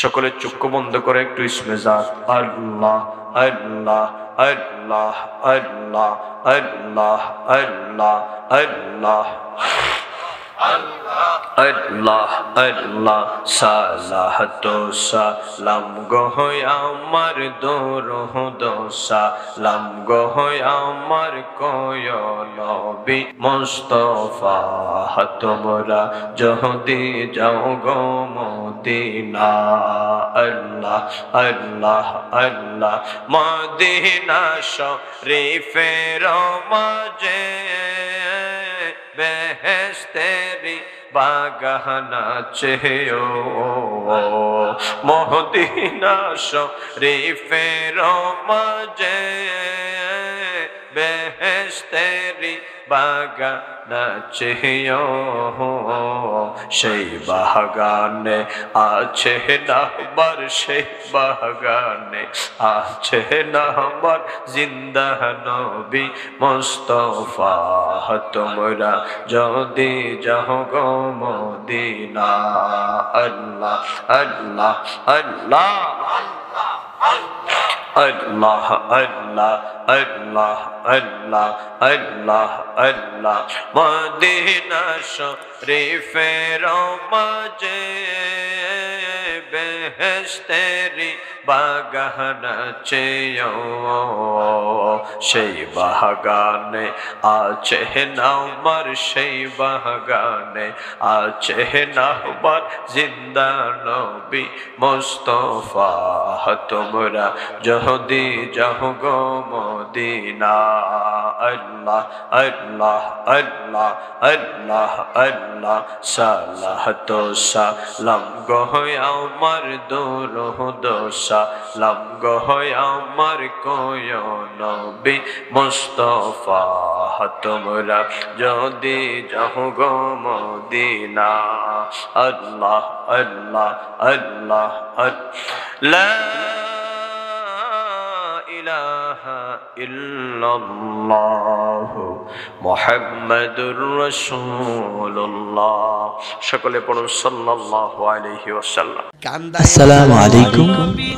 সকলে চক্ষু বন্ধ করে একটু ইসমে জাত আল্লাহ আল্লাহ আল্লাহ আল্লাহ আল্লাহ আল্লাহ আল্লাহ আল্লাহ আল্লাহ সালাত সালাম গো আমার দরুদ সালাম গো আমার কোয় নবী মুস্তাফা তোমরা যদি যাও গো মদিনা আল্লাহ আল্লাহ আল্লাহ মদিনা শরীফের মাঝে বেহেশতেরি বাগান আছে মদিনা শরীফের মাঝে বেহেশতেরি বাগান আছে সেই বাগানে আছে নাহবার সেই বাগানে আছে নাহবার জিন্দা নবী মুস্তাফা তোমরা যদি যাও গো মদিনা আল্লাহ আল্লাহ আল্লাহ আল্লাহ আল্লাহ আল্লাহ আল্লাহ আল্লাহ আল্লাহ মদিনা শরীফের মাঝে বেহেশতেরি বাগান আছে সেই বাগানে আছে নাহবার সেই বাগানে আছে নাহবার জিন্দা নবী মুস্তাফা তোমরা যদি যাও গো মদিনা আল্লাহ আল্লাহ আল্লাহ আল্লাহ আল্লাহ সালাত সালাম গো আমার দরুদ সালাম গো আমার কোয় নবী মুস্তাফা তোমরা যদি যাও গো মদিনা আল্লাহ আল্লাহ আল্লাহ লা ইলাহা ইল্লাল্লাহ মুহাম্মাদুর রাসূলুল্লাহ সকলে পড়ুন সাল্লাল্লাহু আলাইহি ওয়াসাল্লাম। আসসালামু আলাইকুম,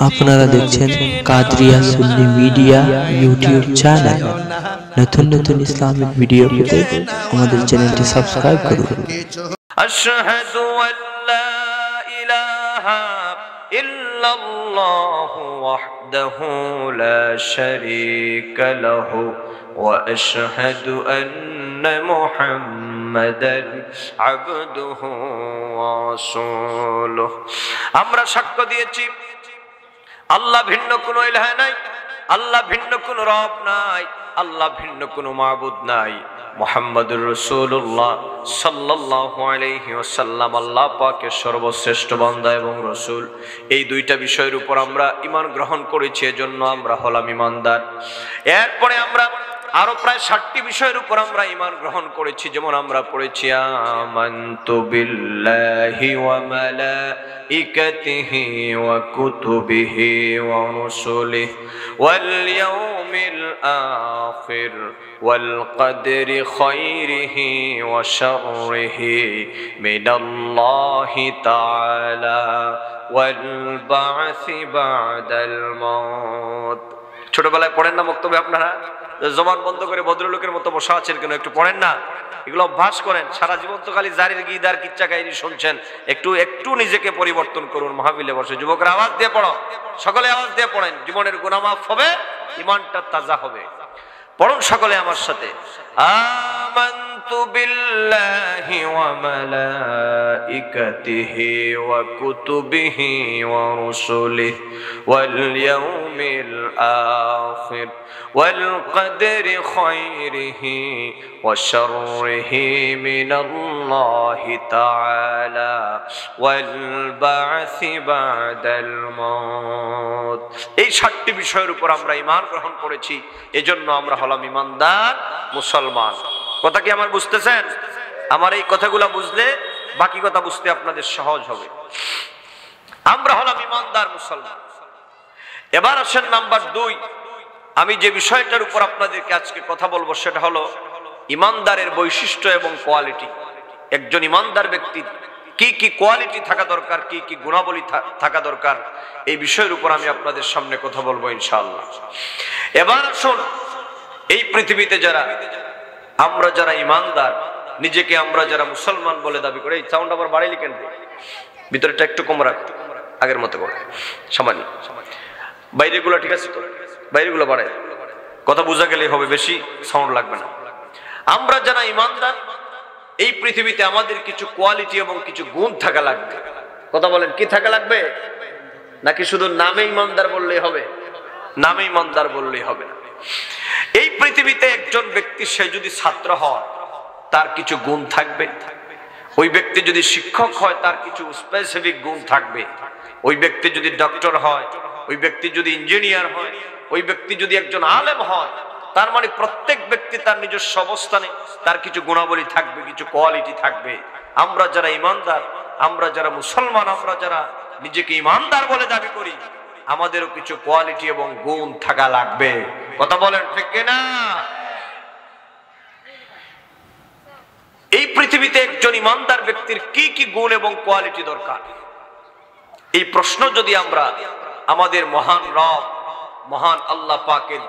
আপনারা দেখছেন কাদরিয়া সুন্নি মিডিয়া ইউটিউব চ্যানেল। নতুন নতুন ইসলামিক ভিডিও পেতে আমাদের চ্যানেলটি সাবস্ক্রাইব করুন। আশহাদু আল্লা ইলাহা ইল্লাল্লাহু ওয়াহদাহু লা শারীকা লাহু ওয়া আশহাদু আন্না মুহাম্মাদান আবদুহু ওয়া রাসূলুহু। আমরা সাক্ষ্য দিয়েছি আল্লাহ ভিন্ন কোনো ইলাহ নাই, আল্লাহ ভিন্ন কোনো রব নাই, আল্লাহ ভিন্ন কোনো মাবুদ নাই। মুহাম্মাদুর রাসূলুল্লাহ সাল্লাল্লাহু আলাইহি ওয়াসাল্লাম আল্লাহ পাকের সর্বশ্রেষ্ঠ বান্দা এবং রাসূল। এই দুইটা বিষয়ের উপর আমরা ঈমান গ্রহণ করেছি, এজন্য আমরা হলাম ঈমানদার। এরপরে আমরা আরো প্রায় 60টি বিষয়ের উপর আমরা ঈমান গ্রহণ করেছি। যেমন আমরা পড়েছি আমানতু বিল্লাহি ওয়া মালাইকাতিহি ওয়া কুতুবিহি ওয়া রুসুলিহি ওয়াল ইয়াউমিল আখির ওয়াল কদরি খায়রিহি ওয়া শাররিহি মিনাল্লাহি তাআলা ওয়াল বা'সি বা'দাল মাউত। ছোটবেলায় পড়েন না বক্তব্য আপনারা? জবান বন্ধ করে ভদ্রলোকের মতো বসা আছেন কেন? একটু পড়েন না, এগুলো অভ্যাস করেন। সারা জীবন তো খালি জারির গিদার কিচ্ছা কাহিনী শুনছেন, একটু একটু নিজেকে পরিবর্তন করুন। মাহফিলে বসে যুবকরা আওয়াজ দিয়ে পড়ো, সকলে আওয়াজ দিয়ে পড়েন, জীবনের গুনাহ মাফ হবে, ঈমানটা তাজা হবে। পড়ুন সকলে আমার সাথে, আমানতু বিল্লাহি ওয়া মালাইকাতিহি ওয়া কুতুবিহি ওয়া রুসুলিহি ওয়াল ইয়াউমিল আখির ওয়াল কদরি খায়রিহি ওয়া শাররিহি মিনাল্লাহি তাআলা ওয়াল বা'সি বা'দাল মাউত। এই 60টি বিষয়ের উপর আমরা ঈমান গ্রহণ করেছি, এজন্য আমরা হলাম ঈমানদার মুসলমান। কথা কি আমার বুঝতেছেন? আমার এই কথাগুলো বুঝলে বাকি কথা বুঝতে আপনাদের সহজ হবে। আমরা হলাম ঈমানদার মুসলমান। এবার আসেন নাম্বার 2, আমি যে বিষয়টার উপর আপনাদেরকে আজকে কথা বলবো সেটা হলো ঈমানদারের বৈশিষ্ট্য এবং কোয়ালিটি। একজন ঈমানদার ব্যক্তি কি কি কোয়ালিটি থাকা দরকার, কি কি গুণাবলী থাকা দরকার, এই বিষয়ের উপর আমি আপনাদের সামনে কথা বলবো ইনশাআল্লাহ। এবার আসুন, এই পৃথিবীতে আমরা যারা ইমানদার, নিজেকে আমরা যারা মুসলমান বলে দাবি করে, এই সাউন্ড আবার বাড়াইলি কেন? ভিতরেটা একটু কম রাখ, আগের মতো করে সামান্য। বাইরেগুলো ঠিক আছে তো? বাইরেগুলো বাড়াই, কথা বোঝা গেলেই হবে, বেশি সাউন্ড লাগবে না। আমরা যারা ইমানদার, এই পৃথিবীতে আমাদের কিছু কোয়ালিটি এবং কিছু গুণ থাকা লাগবে। কথা বলেন, কি থাকা লাগবে? নাকি শুধু নামে ইমানদার বললেই হবে? নামে ইমানদার বললেই হবে না। এই পৃথিবীতে একজন ব্যক্তি, সে যদি ছাত্র হয় তার কিছু গুণ থাকবে। ওই ব্যক্তি যদি শিক্ষক হয় তার কিছু স্পেসিফিক গুণ থাকবে। ওই ব্যক্তি যদি ডক্টর হয়, ওই ব্যক্তি যদি ইঞ্জিনিয়ার হয়, ওই ব্যক্তি যদি একজন আলেম হয়, তার মানে প্রত্যেক ব্যক্তি তার নিজস্ব অবস্থানে তার কিছু গুণাবলী থাকবে, কিছু কোয়ালিটি থাকবে। আমরা যারা ইমানদার, আমরা যারা মুসলমান, আমরা যারা নিজেকে ইমানদার বলে দাবি করি, আমাদেরও কিছু কোয়ালিটি এবং গুণ থাকা লাগবে। কথা বলেন ঠিক কিনা? এই পৃথিবীতে একজন ইমানদার ব্যক্তির কি কি গুণ এবং কোয়ালিটি দরকার, এই প্রশ্ন যদি আমরা আমাদের মহান রব, মহান আল্লাহ পাকের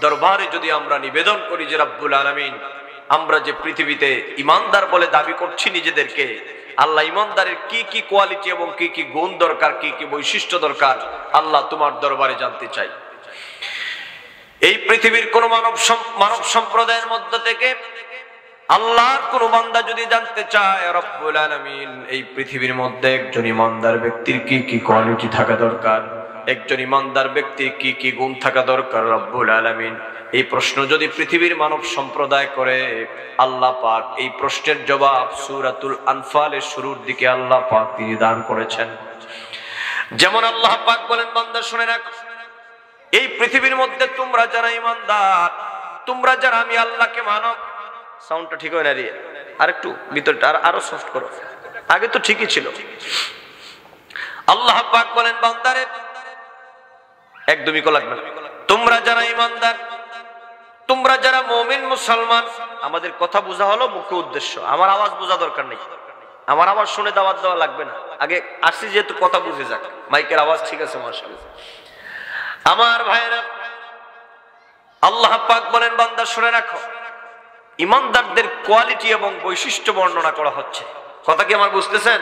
দরবারে যদি আমরা নিবেদন করি যে রব্বুল আলামিন, আমরা যে পৃথিবীতে ইমানদার বলে দাবি করছি নিজেদেরকে, আল্লাহ ইমানদারের কি কি কোয়ালিটি এবং কি কি গুণ দরকার, কি কি বৈশিষ্ট্য দরকার, আল্লাহ তোমার দরবারে জানতে চাই। এই পৃথিবীর কোন মানব সম্প্রদায়ের মধ্য থেকে আল্লাহর কোন বান্দা যদি জানতে চায় রব্বুল আলামিন এই পৃথিবীর মধ্যে একজন ইমানদার ব্যক্তির কি কি কোয়ালিটি থাকা দরকার, একজন ইমানদার ব্যক্তির কি কি গুণ থাকা দরকার, রব্বুল আলামিন এই প্রশ্ন যদি পৃথিবীর মানব সম্প্রদায় করে, আল্লাহ পাক এই প্রশ্নের জবাব সূরাতুল আনফালের শুরুর দিকে আল্লাহ পাক তিনি দান করেছেন। যেমন আল্লাহ পাক বলেন, বান্দা শুনে রাখো, এই পৃথিবীর মধ্যে তোমরা যারা ইমানদার, তোমরা যারা আমি আল্লাহকে মানো, সাউন্ডটা ঠিক হয় না রে, আরেকটু ভিতরটা আরো সফট করো, আগে তো ঠিকই ছিল। আল্লাহ পাক বলেন, বান্দারে একদমই কো লাগবে না, তোমরা যারা ইমানদার, তোমরা যারা মুমিন মুসলমান। আমাদের কথা বোঝা হলো মুখ্য উদ্দেশ্য, আমার আওয়াজ বোঝা দরকার নেই, আমার আওয়াজ শুনে দাওয়াত দেওয়া লাগবে না, আগে আসছি যেহেতু কথা বুঝে যাক। মাইকের আওয়াজ ঠিক আছে মাশাআল্লাহ। আমার ভাইরা, আল্লাহ পাক বলেন, বান্দা শুনে রাখো, ইমানদারদের কোয়ালিটি এবং বৈশিষ্ট্য বর্ণনা করা হচ্ছে। কথা কি আমার বুঝতেছেন?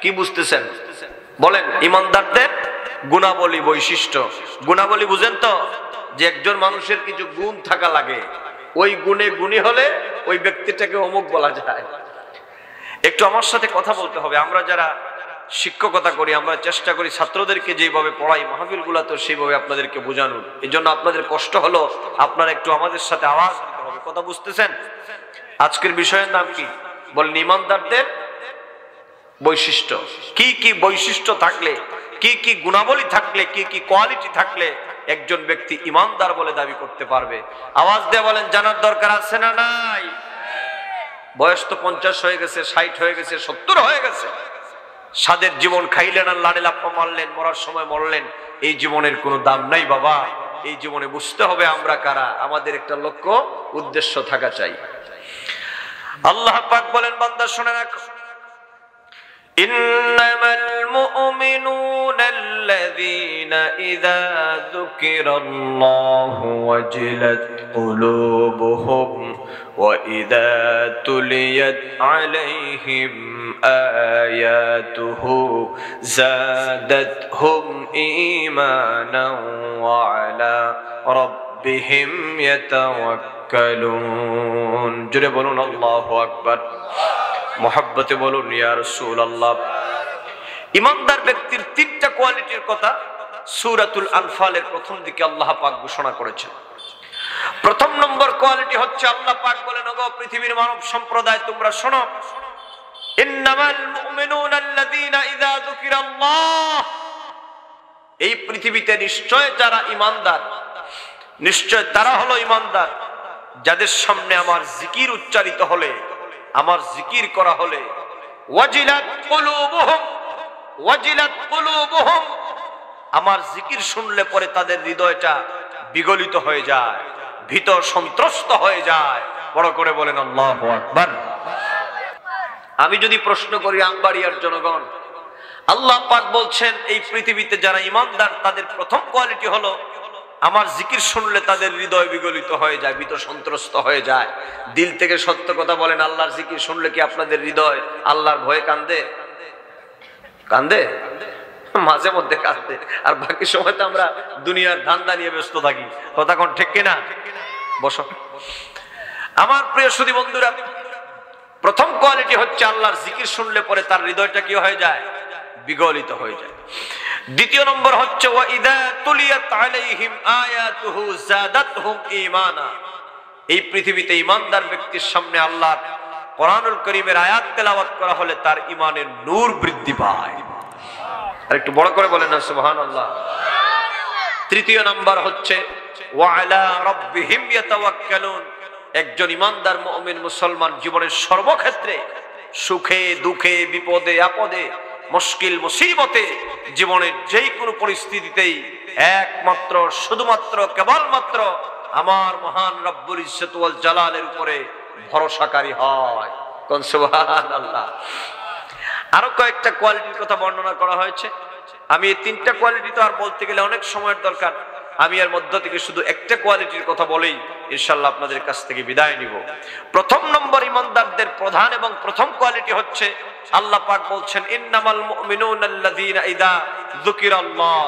কি বুঝতেছেন বলেন? ইমানদারদের গুণাবলী, বৈশিষ্ট্য। গুণাবলী বুঝেন তো, যে একজন মানুষের কিছু গুণ থাকা লাগে, ওই গুণে গুণী হলে ওই ব্যক্তিটাকে অমুক বলা যায়। একটু আমার সাথে কথা বলতে হবে। আমরা যারা শিক্ষকতা করি, আমরা চেষ্টা করি ছাত্রদেরকে যেভাবে পড়াই মাহফিল গুলাতে সেইভাবে আপনাদেরকে বোঝানোর। এই জন্য আপনাদের কষ্ট হলো, আপনারা একটু আমাদের সাথে আওয়াজ দিতে হবে। কথা বুঝতেছেন? আজকের বিষয়ের নাম কি বলেন? ইমানদারদের বৈশিষ্ট্য। কি কি বৈশিষ্ট্য থাকলে, কি কি গুণাবলী থাকলে, কি কি কোয়ালিটি থাকলে একজন ব্যক্তি ইমানদার বলে দাবি করতে পারবে? আওয়াজ দিয়ে বলেন, জানার দরকার আছে না নাই? বয়স তো 50 হয়ে গেছে, 60 হয়ে গেছে, 70 হয়ে গেছে। সাদের জীবন খাইলেন আর লাড়ে লাপ্পা মারলেন, মরার সময় মরলেন। এই জীবনের কোনো দাম নাই বাবা। এই জীবনে বুঝতে হবে আমরা কারা, আমাদের একটা লক্ষ্য উদ্দেশ্য থাকা চাই। আল্লাহ পাক বলেন, বান্দা শুনে রাখো, ইন্নামাল মুমিনুনা আল্লাযীনা ইযা যুকিরাল্লাহু ওয়াজিলাত কুলুবুহুম ওয়া ইযা তুলিয়াত আলাইহিম আয়াতুহু যাদাতহুম ঈমানান ওয়া আলা রাব্বিহিম ইয়াতাওয়াক্কালুন। জোরে বলুন আল্লাহু আকবার। মোহাব্বতে বলুন ইয়া রাসূলুল্লাহ। ইমানদার ব্যক্তির 3টা কোয়ালিটির কথা সূরাতুল আনফালের প্রথম দিকে আল্লাহ পাক ঘোষণা করেছেন। প্রথম নম্বর কোয়ালিটি হচ্ছে, আল্লাহ পাক বলেন, ওগো পৃথিবীর মানব সম্প্রদায় তোমরা শোনো, ইন্নামাল মুমিনুনা আল্লাযীনা ইযা যুকিরাল্লাহ, এই পৃথিবীতে নিশ্চয় যারা ঈমানদার, নিশ্চয় তারা হলো ঈমানদার যাদের সামনে আমার জিকির উচ্চারিত হলে, আমার জিকির করা হলে, ওয়াজিলাত কুলুবুহুম, ওয়াজিলাত কুলুবুহুম, আমার জিকির শুনলে পরে তাদের হৃদয়টা বিগলিত হয়ে যায়, ভীত সন্ত্রস্ত হয়ে যায়। বড় করে বলেন আল্লাহু আকবার। আমি যদি প্রশ্ন করি আমবাড়িয়ার জনগণ, আল্লাহ পাক বলছেন এই পৃথিবীতে যারা ঈমানদার তাদের প্রথম কোয়ালিটি হলো আমার জিকির শুনলে তাদের হৃদয় বিগলিত হয়ে যায়, ভীত সন্ত্রস্ত হয়ে যায়। দিল থেকে সত্য কথা বলেন, আল্লাহর জিকির শুনলে কি আপনাদের হৃদয় আল্লাহর ভয়ে কান্দে? কান্দে? মাঝে মধ্যে কান্দে, আর বাকি সময় তো আমরা দুনিয়ার ধান্দা নিয়ে ব্যস্ত থাকি। কথা কোন ঠিক কিনা? বসো। আমার প্রিয় সুধী বন্ধুরা, প্রথম কোয়ালিটি হচ্ছে আল্লাহর জিকির শুনলে পরে তার হৃদয়টা কি হয়ে যায়? বিগলিত হয়ে যায়। দ্বিতীয় নম্বর হচ্ছে ওয়া ইযা তুলিয়াত আলাইহিম আয়াতুহু যাদাতহুম ঈমানা। এই পৃথিবীতে ঈমানদার ব্যক্তির সামনে আল্লাহর কোরআনুল কারীমের আয়াত তেলাওয়াত করা হলে তার ঈমানের নূর বৃদ্ধি পায়। আর একটু বড় করে বলেন না সুবহানাল্লাহ। তৃতীয় নম্বর হচ্ছে ওয়া আলা রাব্বিহিম ইয়াতাওয়াক্কালুন। একজন ঈমানদার মুমিন মুসলমান জীবনের সর্বক্ষেত্রে সুখে দুঃখে বিপদে আপদে মুশকিল মুসিবতে জীবনের যেই কোনো পরিস্থিতিতেই একমাত্র শুধুমাত্র কেবলমাত্র আমার মহান রব্বুল ইজ্জত ওয়াল জালালের উপরে ভরসাকারী হয়। কোন সুবহানাল্লাহ। আরো কয়েকটা কোয়ালিটির কথা বর্ণনা করা হয়েছে। আমি এই তিনটা কোয়ালিটি তো আর বলতে গেলে অনেক সময়ের দরকার। আমি এর মধ্য থেকে শুধু একটা কোয়ালিটির কথা বলেই ইনশাআল্লাহ আপনাদের কাছ থেকে বিদায় নিব। প্রথম নম্বর ঈমানদারদের প্রধান এবং প্রথম কোয়ালিটি হচ্ছে আল্লাহ পাক বলছেন ইন্নামাল মুমিনুনা আল্লাযীনা ইযা যুকিরাল্লাহ।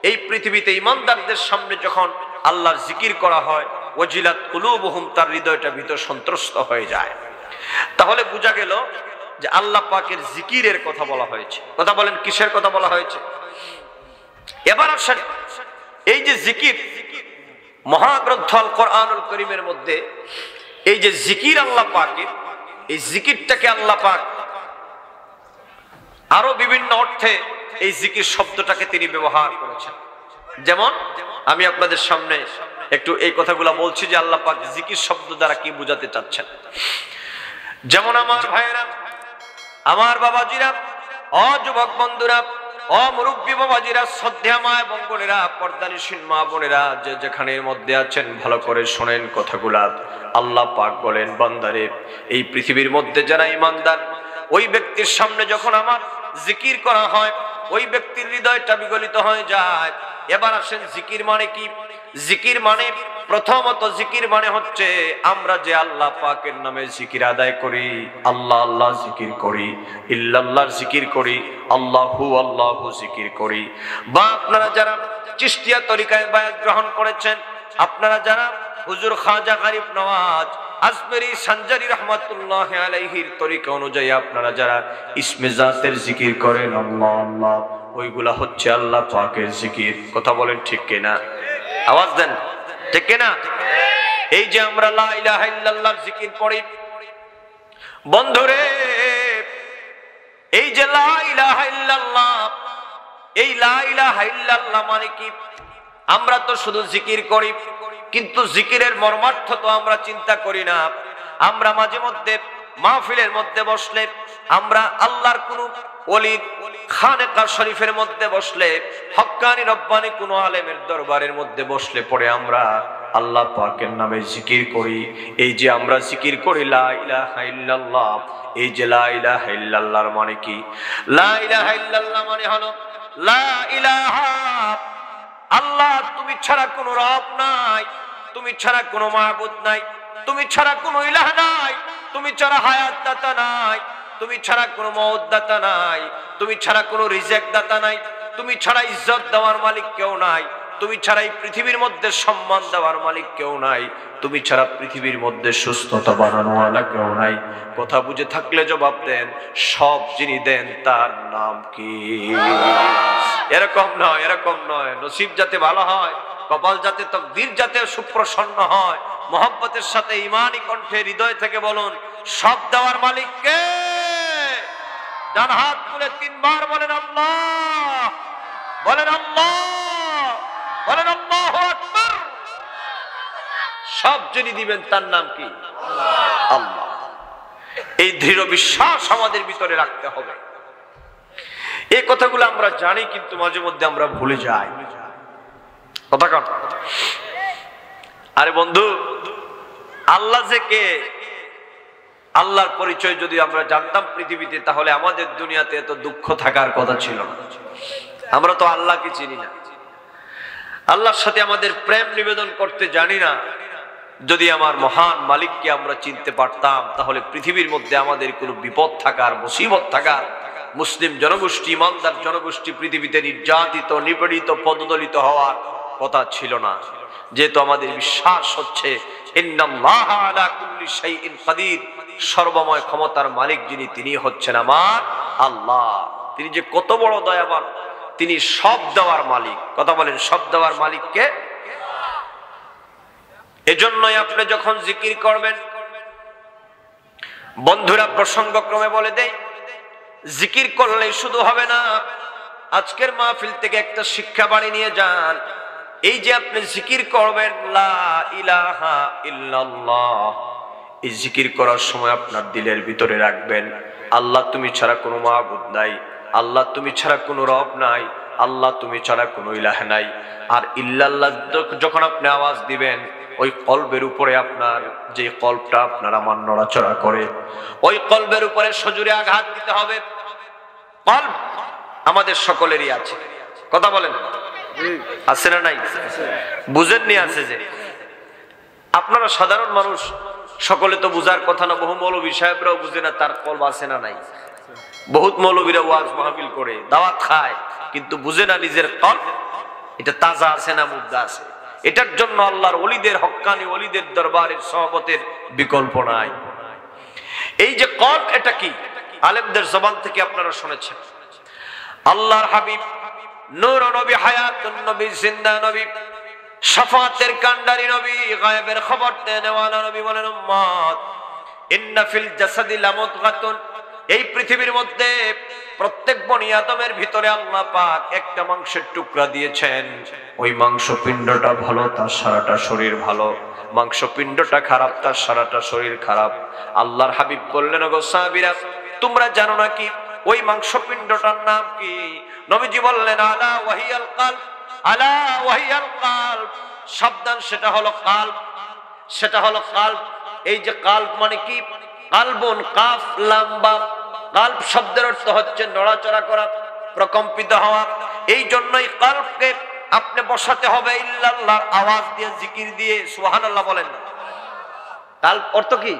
এই পৃথিবীতে ঈমানদারদের সামনে যখন আল্লাহর জিকির করা হয় ওয়াজিলাত কুলুবুহুম, তার হৃদয়টা ভীত সন্ত্রস্ত হয়ে যায়। তাহলে বোঝা গেল যে আল্লাহ পাকের জিকিরের কথা বলা হয়েছে। কথা বলেন কিসের কথা বলা হয়েছে? এবার আসেন এই যে জিকির, মহাগ্রন্থ আল কোরআনুল কারীমের মধ্যে এই যে জিকির আল্লাহ পাকের, এই জিকিরটাকে আল্লাহ পাক আরো বিভিন্ন অর্থে এই জিকির শব্দটাকে তিনি ব্যবহার করেছেন। যেমন আমি আপনাদের সামনে একটু এই কথাগুলো বলছি যে আল্লাহ পাক জিকির শব্দ দ্বারা কি বোঝাতে চাচ্ছেন। যেমন আমার ভাইয়েরা, আমার বাবাজিরা, যুবক বন্ধুরা, মুরব্বী বাবাজিরা, শ্রদ্ধা মা এবং বোনেরা, পর্দানিশীন মা বোনেরা, যে যেখানে মধ্যে আছেন ভালো করে শোনেন কথাগুলা। আল্লাহ পাক বলেন বান্দারে, এই পৃথিবীর মধ্যে যারা ঈমানদার ওই ব্যক্তির সামনে যখন আমার জিকির করা হয় ওই ব্যক্তির হৃদয়টা বিগলিত হয়ে যায়। এবার আসেন জিকির মানে কি? জিকির মানে প্রথমত জিকির মানে হচ্ছে আমরা যে আল্লাহ পাকের নামে জিকির আদায় করি, আল্লাহ আল্লাহ জিকির করি, ইল্লাল্লাহর জিকির করি, আল্লাহু আল্লাহু জিকির করি। বা আপনারা যারা চিশতিয়া তরিকায় বায়াত গ্রহণ করেছেন, আপনারা যারা হুজুর খাজা গরিব নওয়াজ আজমেরি সানজারি রহমাতুল্লাহ আলাইহির তরিকা অনুযায়ী আপনারা যারা ইসমে জাতের জিকির করেন আল্লাহ আল্লাহ, ওইগুলা হচ্ছে আল্লাহ পাকের জিকির। কথা বলেন ঠিক কিনা? আওয়াজ দেন ঠিক কিনা? এই যে আমরা লা ইলাহা ইল্লাল্লাহর জিকির পড়ি বন্ধুরে, এই যে লা ইলাহা ইল্লাল্লাহ, এই লা ইলাহা ইল্লাল্লাহ মানে কি? আমরা তো শুধু জিকির করি, কিন্তু জিকিরের মর্মার্থ তো আমরা চিন্তা করি না। আমরা মাঝে মধ্যে মাহফিলের মধ্যে বসলে, আমরা আল্লাহর কোন ওলির খানেকা শরীফের মধ্যে বসলে, হক্কানি রব্বানি কোন আলেমের দরবারের মধ্যে বসলে পরে আমরা আল্লাহ পাকের নামে জিকির করি। এই যে আমরা জিকির করি লা ইলাহা ইল্লাল্লাহ, এই যে লা ইলাহা ইল্লাল্লাহর মানে কি? লা ইলাহা ইল্লাল্লাহ মানে হলো লা ইলাহা, আল্লাহ তুমি ছাড়া কোনো রব নাই, তুমি ছাড়া কোনো মাবুদ নাই, তুমি ছাড়া কোনো ইলাহ নাই, তুমি ছাড়া হায়াত দাতা নাই, তুমি ছাড়া কোনো মওত দাতা নাই, তুমি ছাড়া কোনো রিজিক দাতা নাই, তুমি ছাড়া ইজ্জত দেওয়ার মালিক কেউ নাই, তুমি ছাড়া এই পৃথিবীর মধ্যে সম্মান দেওয়ার মালিক কেউ নাই, তুমি ছাড়া পৃথিবীর মধ্যে সুস্থতা বানানোওয়ালা কেউ নাই। কথা বুঝে থাকলে জবাব দেন, সব যিনি দেন তার নাম কি? এরকম নয়, এরকম নয়। নসিব যাতে ভালো হয়, কপাল যাতে, তকদির যাতে সুপ্রসন্ন হয়, মোহাব্বতের সাথে ঈমানি কণ্ঠে হৃদয় থেকে বলুন, সব দেওয়ার মালিক কে? ডান হাত তুলে তিনবার বলেন আল্লাহ, বলেন আল্লাহ, বলেন আল্লাহু আকবার। সব যিনি দিবেন তার নাম কি? আল্লাহ। এই দৃঢ় বিশ্বাস আমাদের ভিতরে রাখতে হবে। এই কথাগুলো আমরা জানি, কিন্তু মাঝে মধ্যে আমরা ভুলে যাই। কথা কন। আরে বন্ধু, আল্লাহ যে কে? আল্লাহর পরিচয় যদি আমরা জানতাম পৃথিবীতে, তাহলে আমাদের দুনিয়াতে এত দুঃখ থাকার কথা ছিল না। আমরা তো আল্লাহকে চিনি না, আল্লাহর সাথে আমাদের প্রেম নিবেদন করতে জানি না। যদি আমার মহান মালিককে আমরা চিনতে পারতাম, তাহলে পৃথিবীর মধ্যে আমাদের কোনো বিপদ থাকার, মুসিবত থাকার, মুসলিম জনগোষ্ঠী, ইমানদার জনগোষ্ঠী পৃথিবীতে নির্যাতিত, নিপীড়িত, পদদলিত হওয়ার কথা ছিল না। যেহেতু আমাদের বিশ্বাস হচ্ছে ইন্নাল্লাহা আলা কুল্লি শাইইন কাদির, সর্বময় ক্ষমতার মালিক যিনি, তিনি হচ্ছেন আমার আল্লাহ। তিনি যে কত বড় দয়াবান, তিনি সব দেওয়ার মালিক। কথা বলেন, সব দেওয়ার মালিককে। এজন্যই আপনি যখন জিকির করবেন, বন্ধুরা প্রসঙ্গক্রমে বলে দেই, জিকির করলেই শুধু হবে না। আজকের মাহফিল থেকে একটা শিক্ষা বাড়ি নিয়ে যান। এই যে আপনি জিকির করবেন লা ইলাহা ইল্লাল্লাহ, এই জিকির করার সময় আপনার দিলের ভিতরে রাখবেন আল্লাহ তুমি ছাড়া কোনো মাবুদ নাই, আল্লাহ তুমি ছাড়া কোনো রব নাই, আল্লাহ তুমি ছাড়া কোনো ইলাহ নাই। আর ইল্লাল্লাহ যখন আপনি আওয়াজ দিবেন, ওই কলবের উপরে, আপনার যে কলবটা আপনার আমার নড়াচড়া করে, ওই কলবের উপরে সজোরে আঘাত দিতে হবে। কলব আমাদের সকলেরই আছে। কথা বলেন, আছে না নাই? বুঝেননি? আছে। যে আপনারা সাধারণ মানুষ, সকলে তো বুঝার কথা না। বহু মৌলবী সাহেবরাও বুঝে না তার কলব আছে না নাই। বহুত মৌলবীরা ওয়াজ মাহফিল করে, দাওয়াত খায়, কিন্তু বুঝে না নিজের কলব এটা তাজা আছে না মুর্দা আছে। এটার জন্য আল্লাহর ওলিদের, হক্কানি ওলিদের দরবারের সহবতের বিকল্প নাই। এই যে কলব, এটা কি? আলেমদের জবান থেকে আপনারা শুনেছেন। আল্লাহর হাবিব, নূর নবী, হায়াতুন নবী, জিন্দা নবী, শাফাতের কান্ডারি নবী, গায়েবের খবর দেওয়ালা নবী বলেন, উম্মত ইন্না ফিল জাসাদি লামুদগাতুন, এই পৃথিবীর মধ্যে প্রত্যেক বনি আদমের ভিতরে আল্লাহ পাক একটা মাংসের টুকরা দিয়েছেন। ওই মাংসপিণ্ডটা ভালো, তার সারাটা শরীর ভালো। মাংসপিণ্ডটা খারাপ, তার সারাটা শরীর খারাপ। আল্লাহর হাবিব বললেন, ওগো সাহাবীরা, তোমরা জানো না কি ওই মাংসপিণ্ডটার নাম কি? নবীজি বললেন, আলা ওয়াহিয়াল কলব, আলা ওয়াহিয়াল কলব, সাবধান, সেটা হলো কলব, সেটা হলো কলব। এই যে কলব মানে কি? কালবুন, কাফ লাম বা। কলব শব্দের অর্থ হচ্ছে নড়াচড়া করা, প্রকম্পিত হওয়া। এই জন্যই কলবকে আপনি বসাতে হবে ইল্লাল্লাহর আওয়াজ দিয়ে, জিকির দিয়ে। সুবহানাল্লাহ বলেন না? কলব অর্থ কি?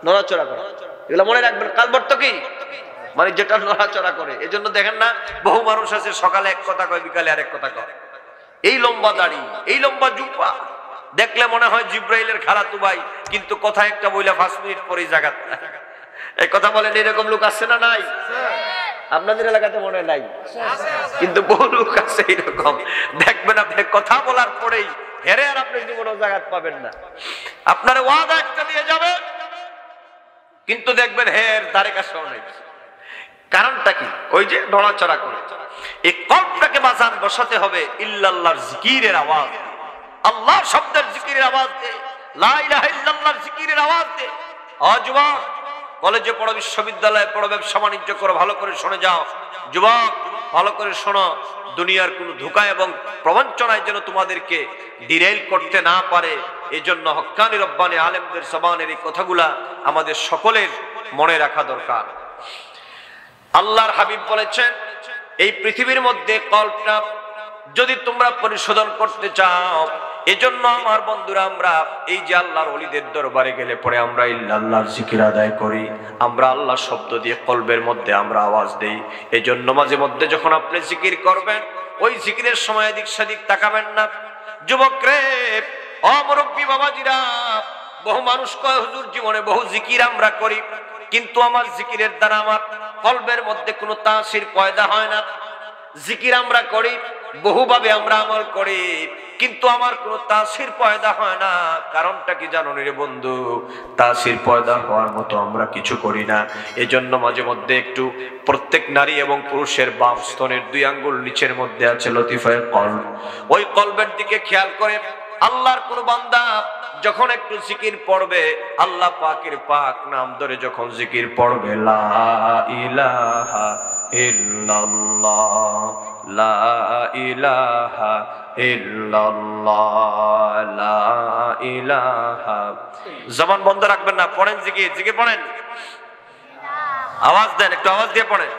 নড়াচড়া করা। এগুলো মনে রাখবেন। কলব অর্থ কি? মানে যেটা নড়াচড়া করে। এজন্য দেখেন না, বহু মানুষ আছে সকালে এক কথা কয়, বিকালে আরেক কথা কয়। এই লম্বা দাড়ি, এই লম্বা জুব্বা, দেখলে মনে হয় জিব্রাইলের খালাতো ভাই, কিন্তু কথা একটা বইলা 5 মিনিট পরেই জাগাত। এই কথা বলেন, এরকম লোক আছে না নাই? আপনাদের এলাকাতে মনে হয় নাই, কিন্তু বহু লোক আছে এরকম। দেখবেন আপনি কথা বলার পরেই হেরে, আর আপনি জীবনে জাগাত পাবেন না। আপনার ওয়াদা একটা দিয়ে যাবে, কিন্তু দেখবেন হের ধারে কাছেও নাই। কারণটা কি? ওই যে নড়াচড়া করে। এই কলবটাকে বাজান বসাতে হবে ইল্লাল্লাহর জিকিরের আওয়াজ, আল্লাহ শব্দের জিকিরের আওয়াজ দে, লা ইলাহা ইল্লাল্লাহর জিকিরের আওয়াজ দে। যুবক, কলেজে পড়ো, বিশ্ববিদ্যালয়ে পড়ো, ব্যবসা বাণিজ্য করো, ভালো করে শুনে যাও। যুবক, ভালো করে শোনো, দুনিয়ার কোনো ধোঁকা এবং প্রবঞ্চনায় যেন তোমাদেরকে ডিরেল করতে না পারে। এই জন্য হক্কানি রব্বানি আলেমদের জবানের এই কথাগুলা আমাদের সকলের মনে রাখা দরকার। আল্লাহর হাবিব বলেছেন, এই পৃথিবীর মধ্যে কলবটা যদি তোমরা পরিশোধন করতে চাও, এজন্য আমার বন্ধুরা, আমরা এই যে আল্লাহর ওলিদের দরবারে গেলে পরে আমরা ইল্লাল্লাহর জিকির আদায় করি, আমরা আল্লাহ শব্দ দিয়ে কলবের মধ্যে আমরা আওয়াজ দেই। এজন্য মাঝে মধ্যে যখন আপনি জিকির করবেন, ওই জিকিরের সময় এদিক সেদিক তাকাবেন না। যুবক রে, মুরব্বী বাবাজিরা, বহু মানুষ কয়, হুজুর জীবনে বহু জিকির আমরা করি, কিন্তু আমার জিকিরের দ্বারা আমার কলবের মধ্যে কোনো তাসির পয়দা হয় না। জিকির আমরা করি, বহুভাবে আমরা আমল করি, কিন্তু আমার কোনো তাসির পয়দা হয় না। কারণটা কি জানো রে বন্ধু? তাসির পয়দা হওয়ার মতো আমরা কিছু করি না। এজন্য মাঝে মধ্যে একটু, প্রত্যেক নারী এবং পুরুষের বাম স্তনের 2 আঙ্গুল নিচের মধ্যে আছে লতিফায়ে কলব, ওই কলবের দিকে খেয়াল করে আল্লাহর কোন বান্দা যখন একটু জিকির পড়বে, আল্লাহ পাকের পাক নাম ধরে যখন জিকির পড়বে, লা ইলাহা ইল্লাল্লাহ, লা ইলাহা ইল্লাল্লাহ লা ইলাহা। জবান বন্ধ রাখবেন না, পড়েন জিকির, জিকির পড়েন, আওয়াজ দেন, একটু আওয়াজ দিয়ে পড়েন,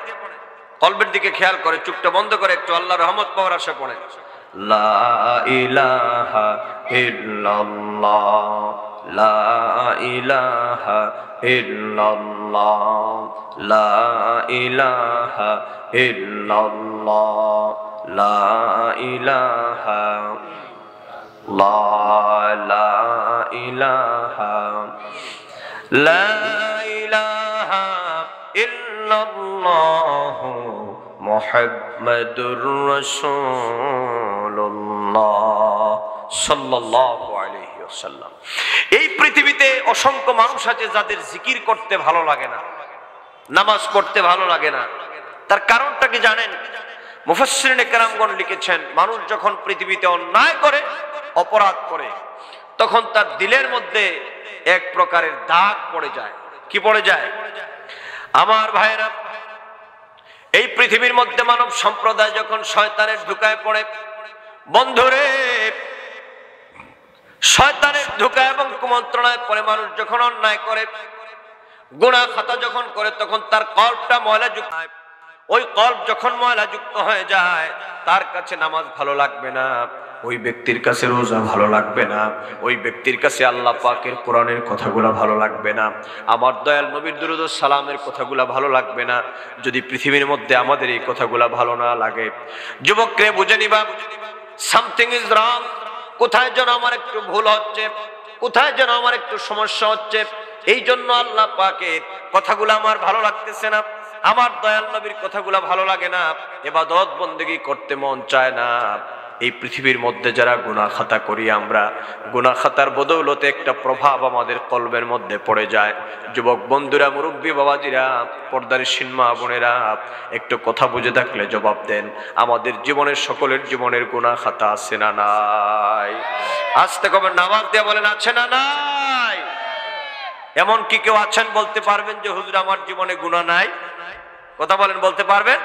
কলবের দিকে খেয়াল করে, চুপটা বন্ধ করে একটু আল্লাহর রহমত পাওয়ার আশা পড়েন। লা ইলাহা ইল্লাল্লাহ লা ইলাহা ইল্লাল্লাহ লা ইলাহা ইল্লাল্লাহ লা ইলাহা লা ইলাহা লা ইলাহা ইল্লাল্লাহ মুহাম্মাদুর রাসূলুল্লাহ সাল্লাল্লাহু আলাইহি ওয়াসাল্লাম। এই পৃথিবীতে অসংখ্য মানুষ আছে যাদের জিকির করতে ভালো লাগে না, নামাজ পড়তে ভালো লাগে না। তার কারণটা কি জানেন? মুফাসসিরিনে কেরামগণ লিখেছেন, মানুষ যখন পৃথিবীতে অন্যায় করে, অপরাধ করে, তখন তার দিলের মধ্যে এক প্রকারের দাগ পড়ে যায়। কি পড়ে যায়? আমার ভাইয়েরা, এই পৃথিবীর মধ্যে মানব সম্প্রদায় যখন শয়তানের ধোঁকায় পড়ে, বন্ধুরে, শয়তানের ধোঁকা এবং কুমন্ত্রণায় পড়ে মানুষ যখন অন্যায় করে, গুনাহ খাতা যখন করে, তখন তার কল্পটা ময়লাযুক্ত হয়। ওই কল্প যখন ময়লাযুক্ত হয়ে যায়, তার কাছে নামাজ ভালো লাগবে না, ওই ব্যক্তির কাছে রোজা ভালো লাগবে না, ওই ব্যক্তির কাছে আল্লাহ পাকের কোরআনের কথাগুলো ভালো লাগবে না, আমার দয়াল নবীর দুরূদ ও সালামের কথাগুলো ভালো লাগবে না। যদি পৃথিবীর মধ্যে আমাদের এই কথাগুলো ভালো না লাগে, যুবকরে বুঝে নিবা সামথিং ইজ রং। কোথায় যেন আমার একটু ভুল হচ্ছে, কোথায় যেন আমার একটু সমস্যা হচ্ছে, এই জন্য আল্লাহ পাকের কথাগুলো আমার ভালো লাগতেছে না, আমার দয়াল নবীর কথাগুলো ভালো লাগে না, ইবাদত বন্দেগী করতে মন চায় না। এই পৃথিবীর মধ্যে যারা গুনাহ খাতা করি, আমরা গুনাহ খাতার বদৌলতে একটা প্রভাব আমাদের কলবের মধ্যে পড়ে যায়। যুবক বন্ধুরা, মুরব্বী বাবাজিরা, পর্দার মা বোনেরা, একটু কথা বুঝে থাকলে জবাব দেন, আমাদের জীবনের, সকলের জীবনের গুনাহ খাতা আছে না নাই? আস্তে কবে নামাজ দিয়ে বলেন, আছে না নাই? এমন কি কেউ আছেন বলতে পারবেন যে হুজুর আমার জীবনে গুনাহ নাই? কথা বলেন, বলতে পারবেন?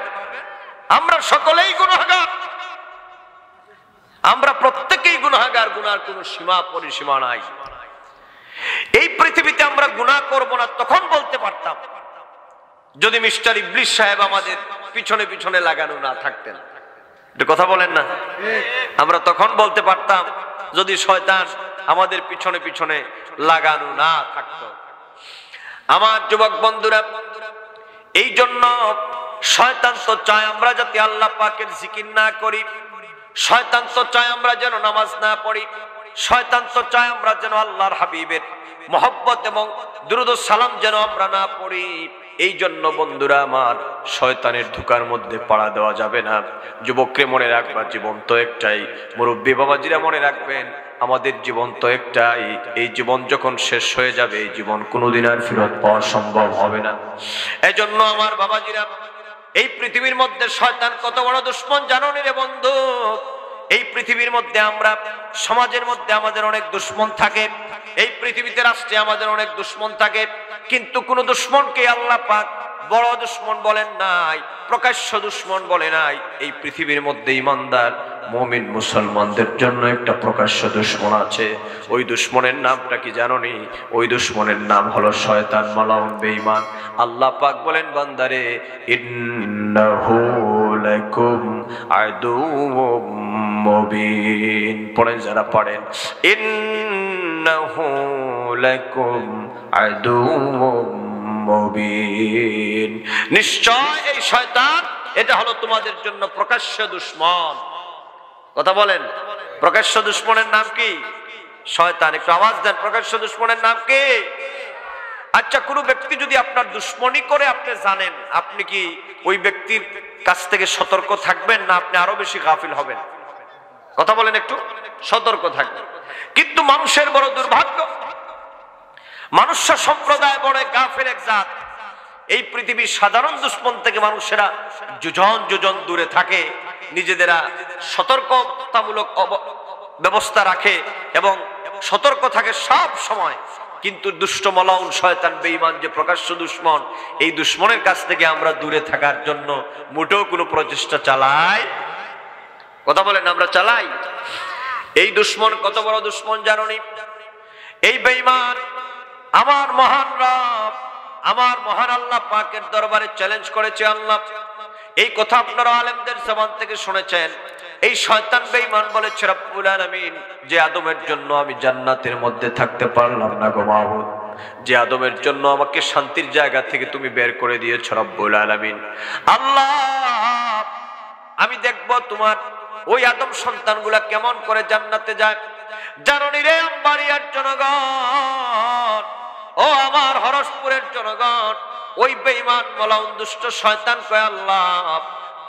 আমরা সকলেই গুনাহগার, আমরা প্রত্যেকেই গুনাহগার, গুনার কোনো সীমা পরিসীমা নাই। এই পৃথিবীতে আমরা গুনাহ করব না তখন বলতে পারতাম, যদি মিস্টার ইবলিস সাহেব আমাদের পিছনে পিছনে লাগানো না থাকতেন। এটা কথা বলেন না? আমরা তখন বলতে পারতাম যদি শয়তান আমাদের পিছনে পিছনে লাগানো না থাকতো। আমার যুবক বন্ধুরা, এই জন্য শয়তান তো চায় আমরা যাতে আল্লাহ পাকের জিকির না করি, শয়তান তো চায় আমরা যেন নামাজ না পড়ি, শয়তান তো চায় আমরা যেন আল্লাহর হাবিবের মহব্বত এবং দুরূদ ও সালাম যেন আমরা না পড়ি। এই জন্য বন্ধুরা আমার, শয়তানের ধোঁকার মধ্যে পাড়া দেওয়া যাবে না। যুবকরে মনে রাখবা, জীবন তো একটাই। মুরব্বী বাবাজিরা মনে রাখবেন, আমাদের জীবন তো একটাই। এই জীবন যখন শেষ হয়ে যাবে, এই জীবন কোনোদিন আর ফেরত পাওয়া সম্ভব হবে না। এজন্য আমার বাবাজিরা, এই পৃথিবীর মধ্যে শয়তান কত বড় দুশমন জানো রে বন্ধু? এই পৃথিবীর মধ্যে আমরা, সমাজের মধ্যে আমাদের অনেক দুশমন থাকে, এই পৃথিবীতে রাষ্ট্রে আমাদের অনেক দুশমন থাকে, কিন্তু কোন দুশমনকে আল্লাহ পাক বড় দুশমন বলেন নাই, প্রকাশ্য দুশমন বলে নাই। এই পৃথিবীর মধ্যে ঈমানদার মুমিন মুসলমানদের জন্য একটা প্রকাশ্য দুশমন আছে। ওই দুশমনের নামটা কি জানোনি? ওই দুশমনের নাম হলো শয়তান, মালাউন, বেঈমান। আল্লাহ পাক বলেন, বান্দারে, ইন্নাহু লাকুম আদুউম মুবিন। পড়েন, যারা পড়েন, ইন্নাহু লাকুম আদুউম মুবিন। নিশ্চয় এই শয়তান, এটা হলো তোমাদের জন্য প্রকাশ্য দুশমন। কথা বলেন, প্রকাশ্য দুশমনের নাম কি? শয়তান। একটু আওয়াজ দেন, প্রকাশ্য দুশমনের নাম কি? আচ্ছা, কোন ব্যক্তি যদি আপনার দুশমনি করে আপনি জানেন, আপনি কি ওই ব্যক্তির কাছ থেকে সতর্ক থাকবেন, না আপনি আরো বেশি গাফিল হবেন? কথা বলেন, একটু সতর্ক থাকবেন। কিন্তু মানুষের বড় দুর্ভাগ্য, মানুষ্য সম্প্রদায় বড় গাফিল এক জাত। এই পৃথিবীর সাধারণ দুশমন থেকে মানুষেরা যোজন যোজন দূরে থাকে, নিজেদেরা সতর্কতামূলক ব্যবস্থা রাখে এবং সতর্ক থাকে সব সময়। কিন্তু দুষ্ট মালাউন শয়তান বেঈমান যে প্রকাশ্য দুশমন, এই দুশমনের কাছ থেকে আমরা দূরে থাকার জন্য মোটেও কোনো প্রচেষ্টা চালাই কথা বলেন, আমরা চালাই। এই দুশ্মন কত বড় দুশ্মন জানোনি? এই বেঈমান আমার মহান রব, আমার মহান আল্লাহ পাকের দরবারে চ্যালেঞ্জ করেছে। আল্লাহ, এই কথা আপনারা আলেমদের জবান থেকে শুনেছেন। এই শয়তান বেঈমান বলেছে, রব্বুল আলামিন, যে আদমের জন্য আমি জান্নাতের মধ্যে থাকতে পারলাম না গো মাবুদ, যে আদমের জন্য আমাকে শান্তির জায়গা থেকে তুমি বের করে দিয়েছো রব্বুল আলামিন, আল্লাহ আমি দেখব তোমার ওই আদম সন্তানগুলা কেমন করে জান্নাতে যায়। জাননি রে আম্বারিয়ার জনগণ, ও আমার হরসপুরের জনগণ, ওই বেঈমান মালাউন দুষ্ট শয়তান কয়, আল্লাহ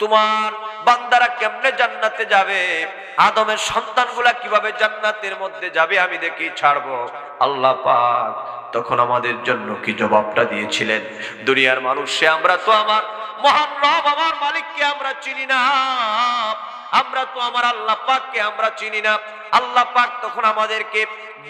তোমার বান্দারা কেমনে জান্নাতে যাবে, আদমের সন্তানগুলা কিভাবে জান্নাতের মধ্যে যাবে আমি দেখি ছাড়বো। আল্লাহ পাক তখন আমাদের জন্য কি জবাবটা দিয়েছিলেন? দুনিয়ার মানুষে আমরা তো আমার মহান রব, আমার মালিককে আমরা চিনি না, আমরা তো আমার আল্লাহ পাককে আমরা চিনি না। আল্লাহ পাক তখন আমাদেরকে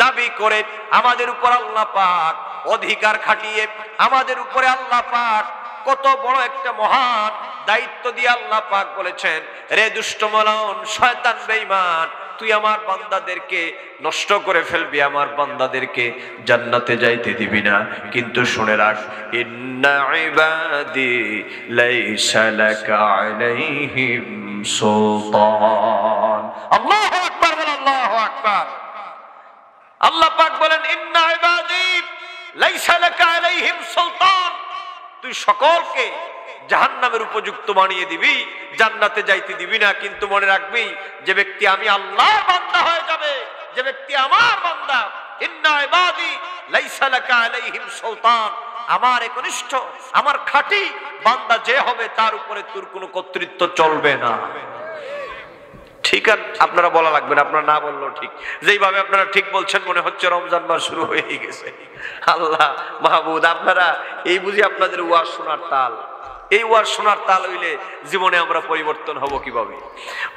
দাবি করে আমাদের উপর আল্লাহ পাক অধিকার খাটিয়ে আমাদের উপরে আল্লাহ পাক কত বড় একটা মহান দায়িত্ব দিয়ে আল্লাহ পাক বলেছেন, রে দুষ্ট মালাউন শয়তান বেঈমান, তুই আমার বান্দাদেরকে নষ্ট করে ফেলবি, আমার বান্দাদেরকে জান্নাতে যাইতে দিবি না। কিন্তু শুনে রাখ, ইন্না ইবাদি লাইসা লাকা আলাইহিম সুলতান। আল্লাহু আকবার, আল্লাহু আকবার। আল্লাহ পাক বলেন, ইন্না ইবাদি লাইসা লাকা আলাইহিম সুলতান, তুই সকলকে জাহান্নামের উপযুক্ত বানিয়ে দিবি, জান্নাতে যাইতে দিবি না। কিন্তু মনে রাখবি, যে ব্যক্তি আমি আল্লাহর বান্দা হয়ে যাবে, যে ব্যক্তি আমার বান্দা, ইন্না ইবাদি লাইসা লাকা আলাইহিম সুলতান, আমার একনিষ্ঠ আমার খাঁটি বান্দা যে হবে তার উপরে তোর কোনো কর্তৃত্ব চলবে না। ঠিক আর আপনারা বলা লাগবে না, আপনারা না বললেও ঠিক। যেইভাবে আপনারা ঠিক বলছেন মনে হচ্ছে রমজান মাস শুরু হয়ে গেছে। আল্লাহ মাহবুদ, আপনারা এই বুঝি আপনাদের ওয়াজ শোনার তাল, এই ওয়াজ শোনার তাল হইলে জীবনে আমরা পরিবর্তন হব কিভাবে?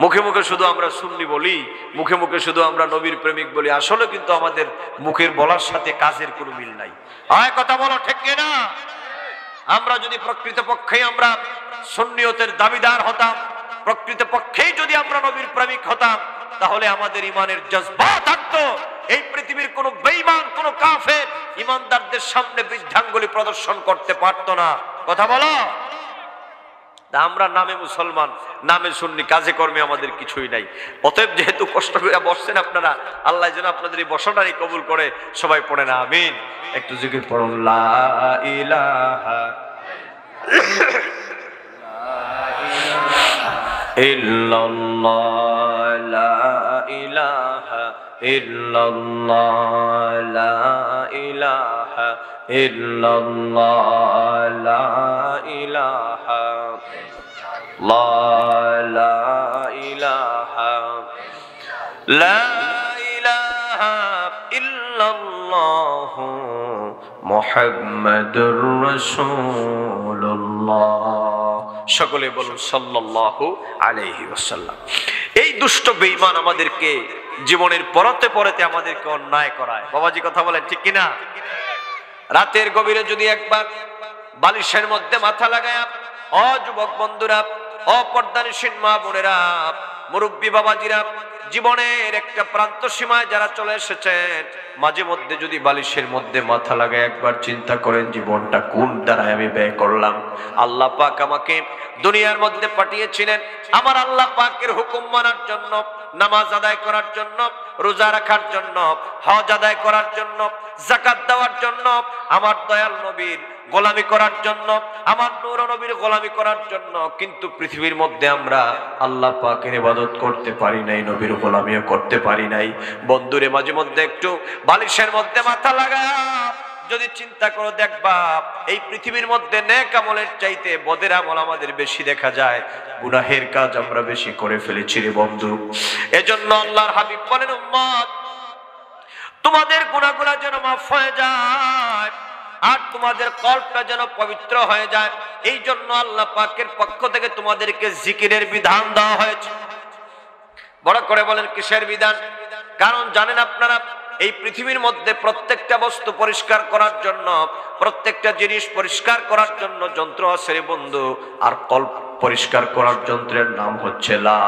মুখে মুখে শুধু আমরা সুন্নি বলি, মুখে মুখে শুধু আমরা নবীর প্রেমিক বলি, আসলে কিন্তু আমাদের মুখের বলার সাথে কাজের কোনো মিল নাই। হয় কথা বলো ঠিক কিনা? আমরা যদি প্রকৃতপক্ষেই আমরা সুন্নিয়তের দাবিদার হতাম, প্রকৃতপক্ষেই যদি আমরা নবীর প্রেমিক হতাম, তাহলে আমাদের ইমানের জজবা থাকতো। এই পৃথিবীর কোন বেঈমান, কোন কাফের ইমানদারদের সামনে বৃদ্ধাঙ্গুলি প্রদর্শন করতে পারতো না। কথা বলো। আমরা নামে মুসলমান, নামে সুন্নি, কাজে কর্মে আমাদের কিছুই নাই। অতএব যেহেতু কষ্ট করে বসছেন আপনারা, আল্লাহ যেন আপনাদের এই বসাটাই কবুল করে। সবাই পড়ে না আমিন। একটু জিকির পড়ুন, লা ইলাহা ইল্লাল্লাহ, লা ইলাহা ইল্লাল্লাহ, লা ইলাহা ইল্লাল্লাহ, লা ইলাহা, লা ইলাহা, লা ইলাহা ইল্লাল্লাহ মুহাম্মাদুর রাসূলুল্লাহ। সকলে বলুন সাল্লাল্লাহু আলাইহি ওয়াসাল্লাম। এই দুষ্ট বেঈমান আমাদেরকে জীবনের পরতে পরতে আমাদেরকে অন্যায় করায়। বাবাজি কথা বলেন ঠিক কিনা? রাতের গভীরে যদি একবার বালিশের মধ্যে মাথা লাগায়, ও যুবক বন্ধুরা, ও পর্দানিসীন মা বোনেরা, মুরব্বী বাবাজিরা, জীবনের একটা প্রান্ত সীমায় যারা চলে এসেছেন, মাঝে মধ্যে যদি বালিশের মধ্যে মাথা লাগায় একবার চিন্তা করেন, জীবনটা কোন দ্বারায় আমি ব্যয় করলাম। আল্লাহ পাক আমাকে দুনিয়ার মধ্যে পাঠিয়েছিলেন আমার আল্লাহ পাকের হুকুম মানার জন্য, নামাজ আদায় করার জন্য, রোজা রাখার জন্য, হজ আদায় করার জন্য, যাকাত দেওয়ার জন্য, আমার দয়াল নবীর গোলামি করার জন্য, আমার নূর নবীর গোলামি করার জন্য। কিন্তু পৃথিবীর মধ্যে আমরা আল্লাহ পাকের ইবাদত করতে পারি নাই, নবীর গোলামিও করতে পারি নাই। বন্ধুরে, মাঝে মধ্যে একটু বালিশের মধ্যে মাথা লাগা যদি চিন্তা করো, দেখবা এই পৃথিবীর মধ্যে নেক আমলের চাইতে বদের আমল আমাদের বেশি দেখা যায়, গুনাহের কাজ আমরা বেশি করে ফেলেছি রে বন্ধু। এজন্য আল্লাহর হাবিব বলেন, উম্মত তোমাদের গুনাহগুলো যেন মাফ হয়ে যায় আর তোমাদের কল্পটা যেন পবিত্র হয়ে যায়, এই জন্য আল্লাহ পাকের পক্ষ থেকে তোমাদেরকে জিকিরের বিধান দেওয়া হয়েছে। বড় করে বলেন কিসের বিধান? কারণ জানেন আপনারা, এই পৃথিবীর মধ্যে প্রত্যেকটা বস্তু পরিষ্কার করার জন্য, প্রত্যেকটা জিনিস পরিষ্কার করার জন্য যন্ত্র আছে রে বন্ধু, আর কল্প পরিষ্কার করার যন্ত্রের নাম হচ্ছে লা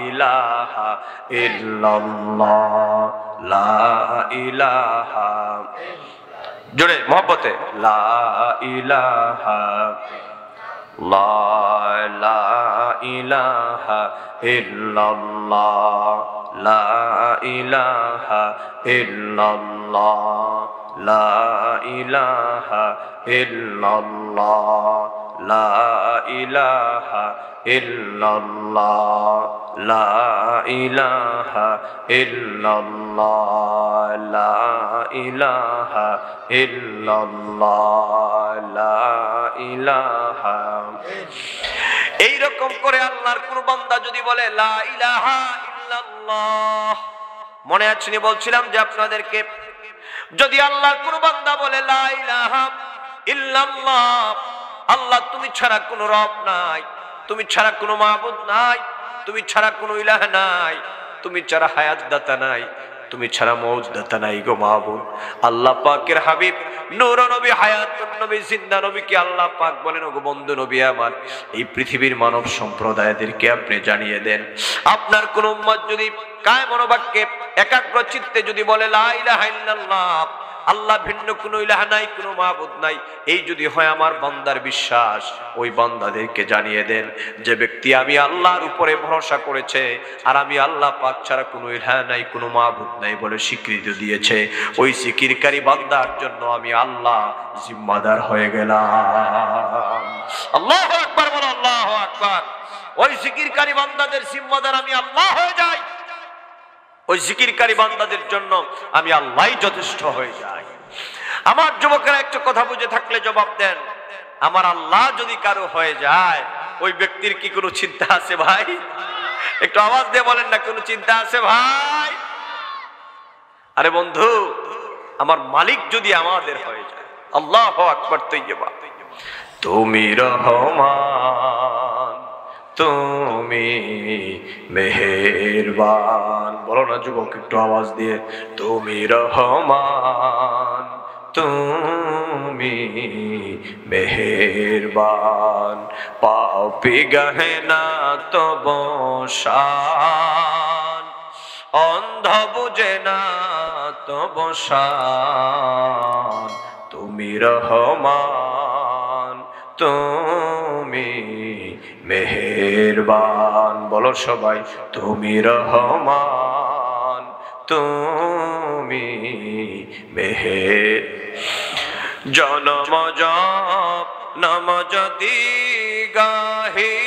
ইলাহা ইল্লাল্লাহ, লা ইলাহা, জোরে মহব্বতে, লা ইলাহা, লা ইলাহা ইল্লাল্লাহ, লা ইলাহা ইল্লাল্লাহ, লা ইলাহা ইল্লাল্লাহ, লা ইলাহা ইল্লাল্লাহ, লা ইলাহা ইল্লাল্লাহ, লা ইলাহা ইল্লাল্লাহ, লা ইলাহা। এইরকম করে আল্লাহর কোন বান্দা যদি বলে লা ইলাহা ইল্লাল্লাহ, মনে আছে নি বলছিলাম যে আপনাদেরকে, যদি আল্লাহর কোন বান্দা বলে লা ইলাহা ইল্লাল্লাহ, আল্লাহ তুমি ছাড়া কোনো রব নাই, তুমি ছাড়া কোনো মাবুদ নাই, তুমি ছাড়া কোনো ইলাহ নাই, তুমি ছাড়া হায়াত দাতা নাই, তুমি ছাড়া মৌত দাতা নাই গো মাবুদ। আল্লাহ পাকের হাবিব নূর নবী, হায়াতুন নবী, জিন্দা নবীকে আল্লাহ পাক বলেন, ওগো বন্ধু নবী আমার, এই পৃথিবীর মানব সম্প্রদায়দেরকে আপনি জানিয়ে দেন, আপনার কোন উম্মত যদি কায় মনোবাক্যে একাগ্র চিত্তে যদি বলে লা ইলাহা ইল্লাল্লাহ, আল্লাহ ভিন্ন কোনো ইলাহ নাই, কোনো মাবুদ নাই, এই যদি হয় আমার বান্দার বিশ্বাস, ওই বান্দাদেরকে জানিয়ে দেন যে ব্যক্তি আমি আল্লাহর উপরে ভরসা করেছে আর আমি আল্লাহ পাক ছাড়া কোনো ইলাহ নাই, কোনো মাবুদ নাই বলে স্বীকৃতি দিয়েছে, ওই জিকিরকারী বান্দার জন্য আমি আল্লাহ জিম্মাদার হয়ে গেলাম। আল্লাহু আকবার, বলো আল্লাহু আকবার। ওই জিকিরকারী বান্দাদের জিম্মাদার আমি আল্লাহ হয়ে যাই, ওই জিকিরকারী বান্দাদের জন্য আমি আল্লাহই যথেষ্ট হয়ে যাই। আমার যুবকেরা একটু কথা বুঝে থাকলে জবাব দেন, আমার আল্লাহ যদি কারো হয়ে যায়, ওই ব্যক্তির কি কোনো চিন্তা আছে ভাই? একটু আওয়াজ দিয়ে বলেন না, কোনো চিন্তা আছে ভাই? আরে বন্ধু, আমার মালিক যদি আমাদের হয়ে যায়, আল্লাহু আকবার তাইয়্যিবা, তুমি রহমান, তুমি মেহেরবান, বলো না যুবক একটু আওয়াজ দিয়ে, তুমি রহমান, তুমি মেহেরবান, পাপী গহেনা তব শান, অন্ধ বুঝে না তব শান, তুমি রহমান, তুমি মেহেরবান, বলো সবাই, তুমি রহমান, তুমি মেহের। জনম জপ নম যদি গাহি,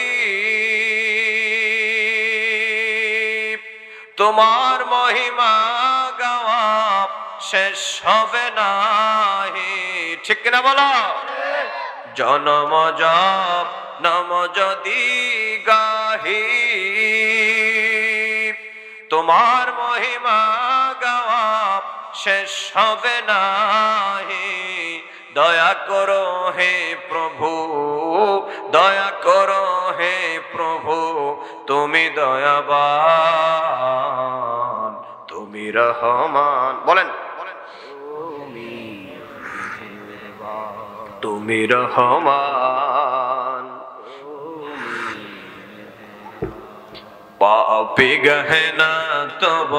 তোমার মহিমা গাওয়া শেষ হবে নাহি, ঠিক না বলো? জনম জপ নম যদি গাহি, তোমার মহিমা গাওয়া শেষ হবে নাহি, দয়া করো হে প্রভু, দয়া করো হে প্রভু, তুমি দয়াবান, তুমি রহমান, বলেন তুমি রহমান, পাপী গহেনা তব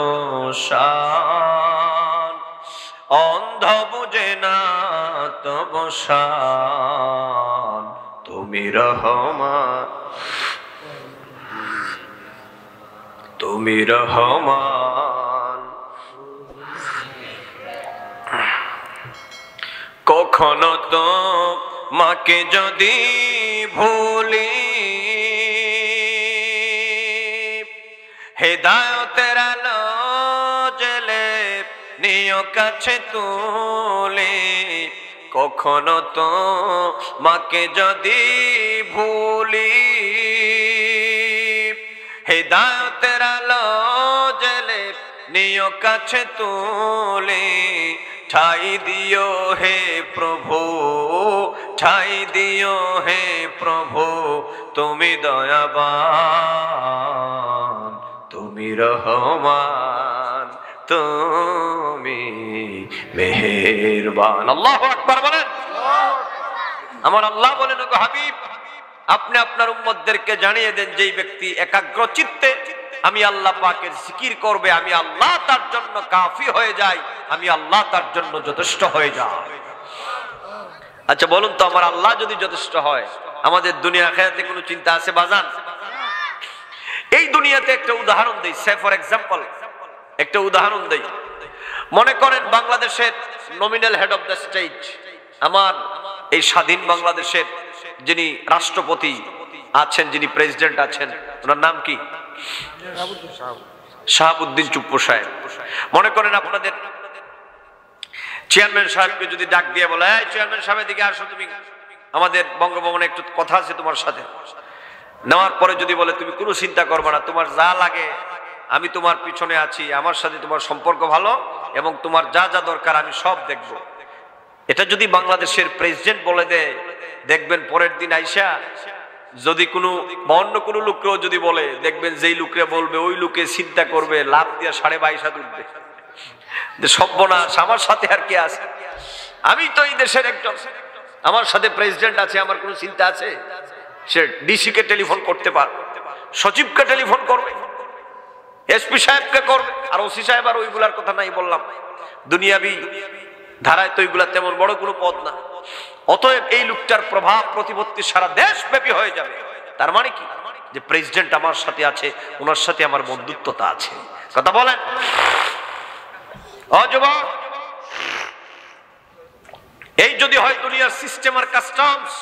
শান, অন্ধ বুঝে না তব শান, তুমি রহমান, তুমি রহমান। কখনো তো মাকে যদি ভুলি, হেদায়েতের আলো জ্বেলে নিও কাছে তুলি, কখনো তো মাকে যদি ভুলি, হেদায়েতের আলো জ্বেলে নিও কাছে তুলি, ঠাই দিও হে প্রভু, ঠাই দিও হে প্রভু, তুমি দয়াবান, তুমি রহমান, তুমি মেহেরবান। আল্লাহু আকবার বলেন। আমার আল্লাহ বলেন, ওগো হাবিব, আপনি আপনার উম্মতদেরকে জানিয়ে দেন, যেই ব্যক্তি একাগ্র চিত্তে আমি আল্লাহ পাকের জিকির করবে, আমি আল্লাহ তার জন্য কাফি হয়ে যাই, আমি আল্লাহ তার জন্য যথেষ্ট হয়ে যাই। আচ্ছা বলুন তো, আমার আল্লাহ যদি যথেষ্ট হয়, আমাদের দুনিয়া আখিরাতে কোনো চিন্তা আছে বাজান? এই দুনিয়াতে একটা উদাহরণ দেই, সে ফর এক্সাম্পল একটা উদাহরণ দেই। মনে করেন বাংলাদেশের nominal head of the state, আমার এই স্বাধীন বাংলাদেশের যিনি রাষ্ট্রপতি আছেন, যিনি প্রেসিডেন্ট আছেন, ওনার নাম কি? শাহাবুদ্দিন চুপ্পু সাহেব। মনে করেন আপনাদের চেয়ারম্যান সাহেবকে যদি ডাক দিয়ে বলে, এই চেয়ারম্যান সাহেব এদিকে আসো, তুমি আমাদের বঙ্গভবনে একটু কথা আছে তোমার সাথে। নেওয়ার পরে যদি বলে, তুমি কোনো চিন্তা করবে না, তোমার যা লাগে আমি তোমার পিছনে আছি, আমার সাথে তোমার সম্পর্ক ভালো এবং তোমার যা যা দরকার আমি সব দেখব। এটা যদি বাংলাদেশের প্রেসিডেন্ট বলে দেয়, দেখবেন পরের দিন আইসা যদি কোনো অন্য কোনো লোককেও যদি বলে, দেখবেন যেই লোকরে বলবে ওই লোকে চিন্তা করবে, লাভ দিয়ে 22.5 হাত উঠবে, যে সর্বনাশ, আমার সাথে আর কি আছে, আমি তো এই দেশের একজন, আমার সাথে প্রেসিডেন্ট আছে, আমার কোনো চিন্তা আছে? সে ডিসি কে টেলিফোন করতে পারে, সচিবকে টেলিফোন করবে, এসপি সাহেবকে করবে, আর ওসি সাহেব আর ওইগুলার কথা নাই বললাম। দুনিয়াবি ধারায় তো ওইগুলা তেমন বড় কোনো পদ না। অতএব এই লোকটার প্রভাব প্রতিপত্তি সারা দেশব্যাপী হয়ে যাবে। তার মানে কি? যে প্রেসিডেন্ট আমার সাথে আছে, ওনার সাথে আমার বন্ধুত্বতা আছে। কথা বলেন ও যুবক, এই যদি হয় দুনিয়ার সিস্টেম আর কাস্টমস,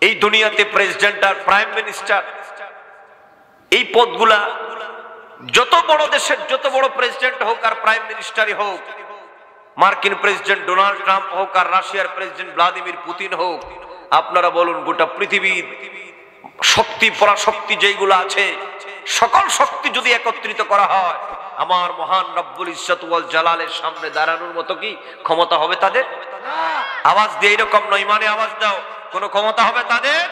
এই দুনিয়াতে প্রেসিডেন্ট আর প্রাইম মিনিস্টার এই পদগুলা যত বড় দেশের যত বড় প্রেসিডেন্ট হোক আর প্রাইম মিনিস্টারই হোক, মার্কিন প্রেসিডেন্ট ডোনাল্ড ট্রাম্প হোক আর রাশিয়ার প্রেসিডেন্ট ভ্লাদিমির পুতিন হোক, আপনারা বলুন গোটা পৃথিবীর শক্তি পরাশক্তি যেইগুলো আছে, সকল শক্তি যদি একত্রিত করা হয়, আমার মহান রব্বুল ইজ্জত ওয়াল জালালের সামনে দাঁড়ানোর মতো কি ক্ষমতা হবে তাদের? আওয়াজ দিয়ে এরকম নয়, মানে আওয়াজ দাও, কোনো ক্ষমতা হবে তাদের?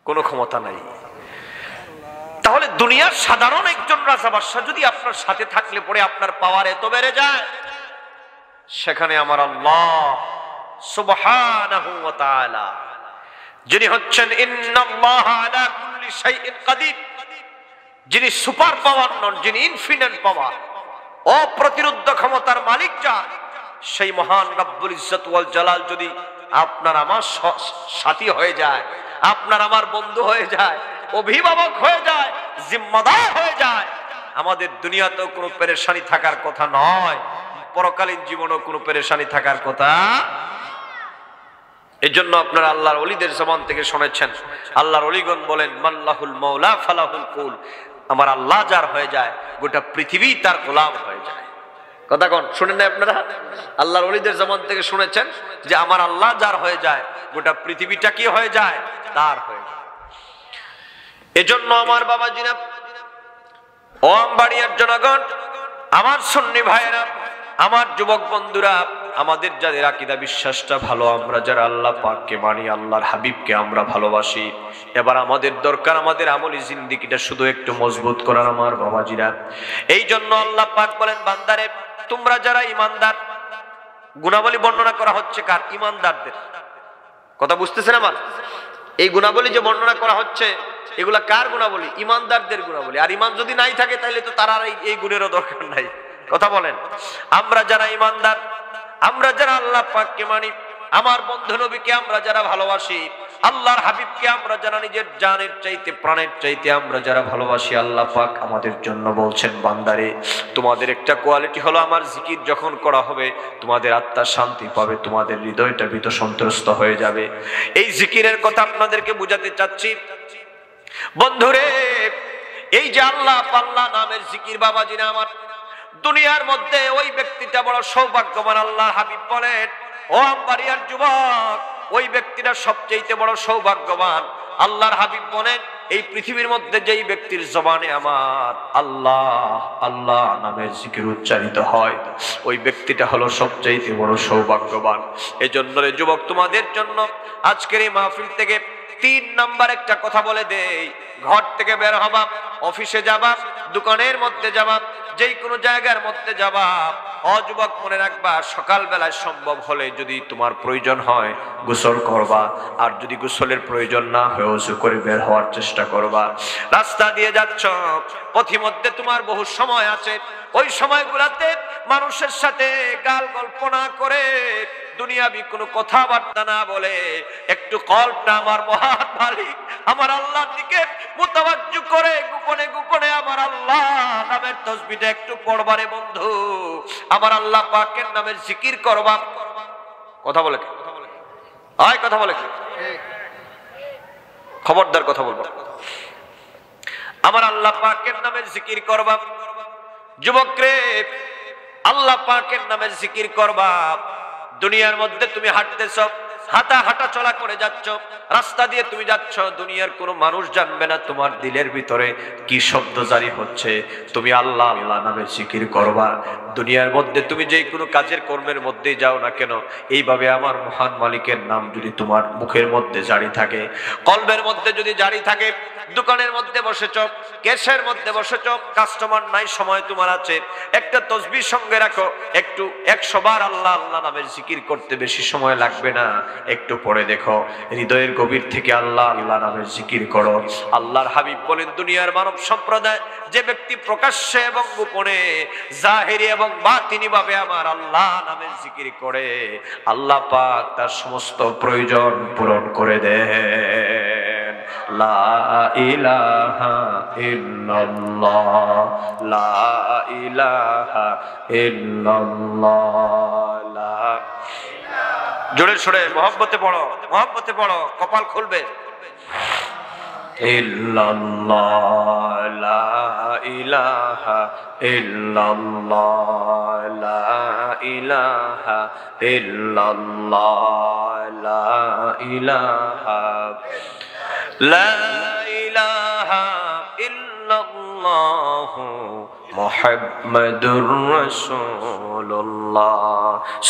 কোনো ক্ষমতা নাই। তাহলে দুনিয়ার সাধারণ একজন রাজা বাদশাহ যদি আপনার সাথে থাকলে পরে আপনার পাওয়ার এত বেড়ে যায়, সেখানে আমার আল্লাহ সুবহানাহু ওয়া তাআলা, যিনি হচ্ছেন ইন্নাল্লাহা আলা কুল্লি শাইইন কাদির, যিনি সুপার পাওয়ার নন, যিনি ইনফিনিট পাওয়ার, অপ্রতিরোধ্য ক্ষমতার মালিক যার, সেই মহান রব্বুল ইজ্জত ওয়াল জালাল যদি আপনার আমার সাথী হয়ে যায়, আপনার আমার বন্ধু হয়ে যায়, অভিভাবক হয়ে যায়, জিম্মাদার হয়ে যায়, আমাদের দুনিয়াতেও কোনো পেরেশানি থাকার কথা নয়, পরকালীন জীবনেও কোনো পেরেশানি থাকার কথা। এই জন্য আপনারা আল্লাহর ওলিদের জবান থেকে শুনেছেন, আল্লাহর ওলিগণ বলেন, মাল্লাহুল মাওলা ফালাহুল কুল, আমার আল্লাহ যার হয়ে যায়, গোটা পৃথিবী তার গোলাম হয়ে যায়। কথা কোন শুনেন না আপনারা? আল্লাহর ওলিদের জবান থেকে শুনেছেন যে আমার আল্লাহ যার হয়ে যায়, গোটা পৃথিবীটা কি হয়ে যায়? তার হয়ে যায়। এজন্য আমার বাবাজিরা, ও আমবাড়িয়ার জনগণ, আমার সুন্নি ভাইয়েরা, আমার যুবক বন্ধুরা, আমাদের যাদের আকীদা বিশ্বাসটা ভালো, আমরা যারা আল্লাহ পাককে মানি, আল্লাহর হাবিবকে আমরা ভালোবাসি, এবার আমাদের দরকার আমাদের আমলি জিন্দেগিটা শুধু একটু মজবুত করার আমার বাবাজিরা। এই জন্য আল্লাহ পাক বলেন, বান্দারে তোমরা যারা ইমানদার, গুণাবলী বর্ণনা করা হচ্ছে কার? ইমানদারদের। কথা বুঝতেছেন আমার? এই গুণাবলী যে বর্ণনা করা হচ্ছে, এগুলা কার গুণাবলী? ইমানদারদের গুণাবলী। আর ইমান যদি নাই থাকে তাহলে তো তার আর এই গুণেরও দরকার নাই। কথা বলেন, আমরা যারা ইমানদার, আমরা যারা আল্লাহ পাককে মানি, আমার বন্ধু নবীকে আমরা যারা ভালোবাসি, আল্লাহর হাবিবকে আমরা যারা নিজের জানের চাইতে প্রাণের চাইতে আমরা যারা ভালোবাসি, আল্লাহ পাক আমাদের জন্য বলছেন, বান্দারে তোমাদের একটা কোয়ালিটি হলো, আমার জিকির যখন করা হবে তোমাদের আত্মা শান্তি পাবে, তোমাদের হৃদয়টা ভীত সন্ত্রস্ত হয়ে যাবে। এই জিকিরের কথা আপনাদেরকে বুঝাতে চাচ্ছি বন্ধুরে। এই যে আল্লাহ পাল্লা নামের জিকির, বাবাজিরা আমার, দুনিয়ার মধ্যে ওই ব্যক্তিটা বড় সৌভাগ্যবান। আল্লাহর হাবিব বলেন, ও আমবাড়িয়ার যুবক, ওই ব্যক্তিটা সবচেয়ে বড় সৌভাগ্যবান। আল্লাহর হাবিব বলেন, এই পৃথিবীর মধ্যে যেই ব্যক্তির জবানে আমার আল্লাহ আল্লাহ নামের জিকির উচ্চারিত হয়, ওই ব্যক্তিটা হলো সবচেয়ে বড় সৌভাগ্যবান। এজন্য রে যুবক, তোমাদের জন্য আজকের এই মাহফিল থেকে 3 নাম্বার একটা কথা বলে দেই। ঘর থেকে বের হবা, অফিসে যাবা, দোকানের মধ্যে যাবা, যেই কোনো জায়গার মধ্যে যাবা, অযুবক মনে রাখবা সকাল বেলায় সম্ভব হলে যদি তোমার প্রয়োজন হয় গোসল করবা, আর যদি গোসলের প্রয়োজন না হয় ওযু করে বের হওয়ার চেষ্টা করবা। রাস্তা দিয়ে যাচ্ছ, পথিমধ্যে তোমার বহু সময় আছে, ওই সময়গুলোতে মানুষের সাথে গাল গল্প না করে, দুনিয়াবি কোনো কথাবার্তা না বলে, একটু কলটা আমার মহান মালিক আমার আল্লাহর দিকে মুতাওয়াজ্জু করে গোপনে গোপনে আমার আল্লাহ নামের তাসবিহটা একটু পড়বারে বন্ধু, আমার আল্লাহ পাকের নামের জিকির করবা। কথা বলে আয়, কথা বলে খবরদার কথা বলবো। আমার আল্লাহ পাকের নামের জিকির করবা যুবক রে, আল্লাহ পাকের নামের জিকির করবা। দুনিয়ার মধ্যে তুমি হাঁটতেছ, হাঁটা চলা করে যাচ্ছ, রাস্তা দিয়ে তুমি যাচ্ছ, দুনিয়ার কোনো মানুষ জানবে না তোমার দিলের ভিতরে কি শব্দ জারি হচ্ছে। তুমি আল্লাহ আল্লাহ নামের জিকির করবা। দুনিয়ার মধ্যে তুমি যেই কোনো কাজের কর্মের মধ্যেই যাও না কেন, এইভাবে আমার মহান মালিকের নাম যদি তোমার মুখের মধ্যে জারি থাকে, কলবের মধ্যে যদি জারি থাকে, দোকানের মধ্যে বসেছ, ক্যাশের মধ্যে বসেছ, কাস্টমার নাই, সময় তোমার আছে, একটা তাসবিহ সঙ্গে রাখো, একটু 100 বার আল্লাহ আল্লাহ নামের জিকির করতে বেশি সময় লাগবে না। একটু পরে দেখো হৃদয়ের গভীর থেকে আল্লাহ আল্লাহ নামের জিকির করো। আল্লাহর হাবিব বলেন, দুনিয়ার মানব সম্প্রদায় যে ব্যক্তি প্রকাশ্যে এবং গোপনে, জাহিরি এবং বাতিনি ভাবে আমার আল্লাহ নামের জিকির করে, আল্লাহ পাক তার সমস্ত প্রয়োজন পূরণ করে দেন। লা ইলাহা ইল্লাল্লাহ, লা ইলাহা ইল্লাল্লাহ। জোরে সোরে মহব্বতে পড়ো, মহব্বতে পড়ো, কপাল খুলবে। ইল্লাল্লাহ, লা ইলাহা ইল্লাল্লাহ, লা ইলাহা ইল্লাল্লাহ, লা ইলাহা, লা ইলাহা ইল্লাল্লাহ মুহাম্মাদুর রাসূলুল্লাহ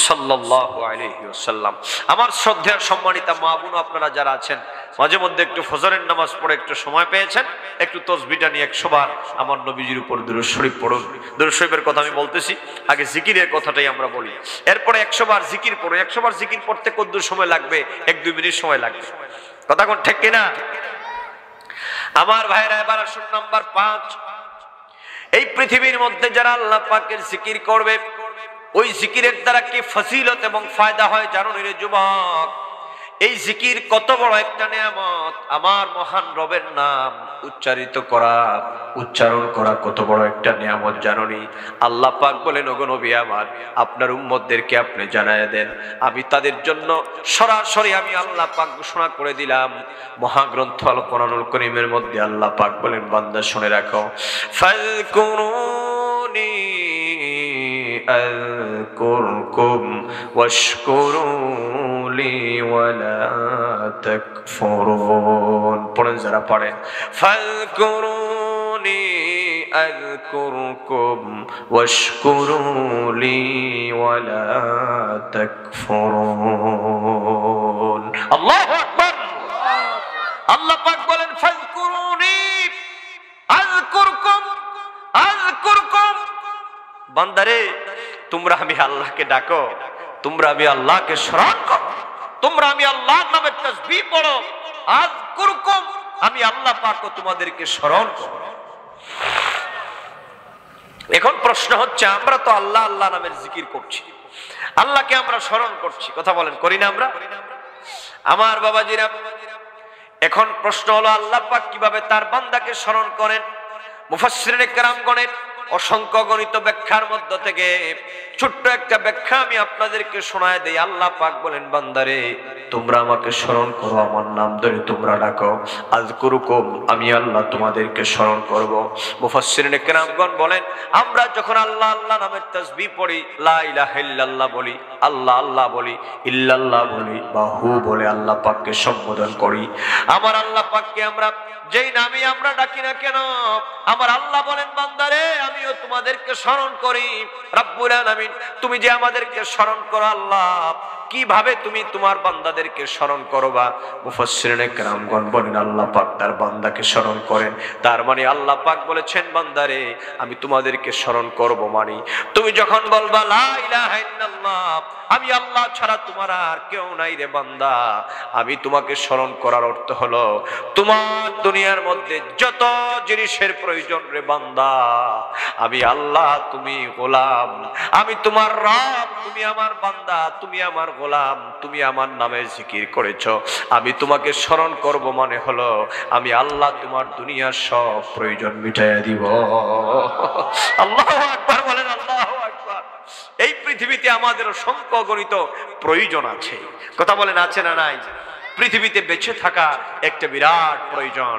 সাল্লাল্লাহু আলাইহি ওয়াসাল্লাম। আমার শ্রদ্ধেয় সম্মানিতা মা বোন আপনারা যারা আছেন, মাঝে মধ্যে একটু ফজরের নামাজ পড়ে একটু সময় পেয়েছেন, একটু তাসবিহটা নিয়ে 100 বার আমার নবীজির উপর দুরূদ শরীফ পড়ুন। দুরূদ শরীফের কথা আমি বলতেছি, আগে জিকিরের কথাটাই আমরা বলি, এরপরে 100 বার জিকির পড়ুন। 100 বার জিকির পড়তে কত সময় লাগবে? 1-2 মিনিট সময় লাগবে। কথা কোন ঠিক কিনা? আমার ভাইরা, এবার আসুন নাম্বার 5। এই পৃথিবীর মধ্যে যারা আল্লাহ পাকের জিকির করবে, ওই জিকিরের দ্বারা কি ফজিলত এবং ফায়দা হয় জানো রে যুবক? এই জিকির কত বড় একটা নিয়ামত। আমার মহান রবের নাম উচ্চারণ করা কত বড় একটা নিয়ামত জানোনি? আল্লাহ পাক বলেন, ওগো নবী আমার, আপনার উম্মতদেরকে আপনি জানায় দেন, আমি তাদের জন্য সরাসরি আমি আল্লাহ পাক ঘোষণা করে দিলাম। মহাগ্রন্থ আল কোরআনুল কারীমের মধ্যে আল্লাহ পাক বলেন, বান্দা শুনে রাখো, ফাযকুরুনি আযকুরকুম ওয়াশকুরুলি ওয়ালা তাকফুরুন। পড়েন যারা পড়েন, ফাযকুরুনি আযকুরকুম ওয়াশকুরুলি ওয়ালা তাকফুরুন। আল্লাহু আকবার। আল্লাহ পাক বলেন, ফাযকুরুনি আযকুরকুম আযকুরকুম। বান্দারে, তোমরা আমি আল্লাহকে ডাকো, তোমরা আমি আল্লাহকে স্মরণ করো, তোমরা আমি আল্লাহর নামে তাসবিহ পড়ো, আযকুরকুম, আমি আল্লাহ পাকও তোমাদেরকে স্মরণ করব। এখন প্রশ্ন হচ্ছে, আমরা তো আল্লাহ আল্লাহ নামের জিকির করছি, আল্লাহকে আমরা স্মরণ করছি, কথা বলেন করি না আমরা? আমার বাবাজিরা, এখন প্রশ্ন হলো, আল্লাহ পাক কিভাবে তার বান্দাকে স্মরণ করেন? মুফাসসিরিনে কেরামগণের অসংখ্য গণিত ব্যাখ্যার মধ্য থেকে ছোট্ট একটা ব্যাখ্যা আমি আপনাদেরকে শোনায় দেই। আল্লাহ পাক বলেন, বান্দারে, তোমরা আমাকে স্মরণ করো, আমার নাম ধরে তোমরা ডাকো, আযকুরুকুম, আমি আল্লাহ তোমাদেরকে স্মরণ করব। মুফাসসিরিনে কেরামগণ বলেন, আমরা যখন আল্লাহ আল্লাহ নামের তাসবিহ পড়ি, লা ইলাহা ইল্লাল্লাহ বলি, আল্লাহ আল্লাহ বলি, ইল্লাল্লাহ বলি, বা হু বলে আল্লাহ পাককে সম্বোধন করি, আমার আল্লাহ পাককে আমরা যেই নামে আমরা ডাকি না কেন, আমার আল্লাহ বলেন, বান্দারে, আমিও তোমাদেরকে স্মরণ করি। রব্বুল আলামিন, তুমি যে আমাদেরকে স্মরণ করো আল্লাহ, কিভাবে তুমি তোমার বান্দাদেরকে স্মরণ করবা? মুফাসসিরিনে কেরামগণ বলেন আল্লাহ পাক তার বান্দাকে স্মরণ করেন। তার মানে আল্লাহ পাক বলেছেন, বান্দারে আমি তোমাদেরকে স্মরণ করব, মানে তুমি যখন বলবা লা ইলাহা ইল্লাল্লাহ, আমি আল্লাহ ছাড়া তোমার আর কেউ নাই রে বান্দা, আমি তোমাকে স্মরণ করার অর্থ হলো তোমার দুনিয়ার মধ্যে যত জিনিসের প্রয়োজন রে বান্দা, আমি আল্লাহ, তুমি গোলাম, আমি তোমার রব, তুমি আমার বান্দা, তুমি আমার গোলাম, তুমি আমার নামে জিকির করেছো, আমি তোমাকে স্মরণ করব, মানে হলো আমি আল্লাহ তোমার দুনিয়ার সব প্রয়োজন মিটাইয়া দিব। আল্লাহু আকবার বলেন, আল্লাহু আকবার। এই পৃথিবীতে আমাদের অসংখ্য গণিত প্রয়োজন আছে, কথা বলেন আছে না নাই? পৃথিবীতে বেঁচে থাকা একটা বিরাট প্রয়োজন,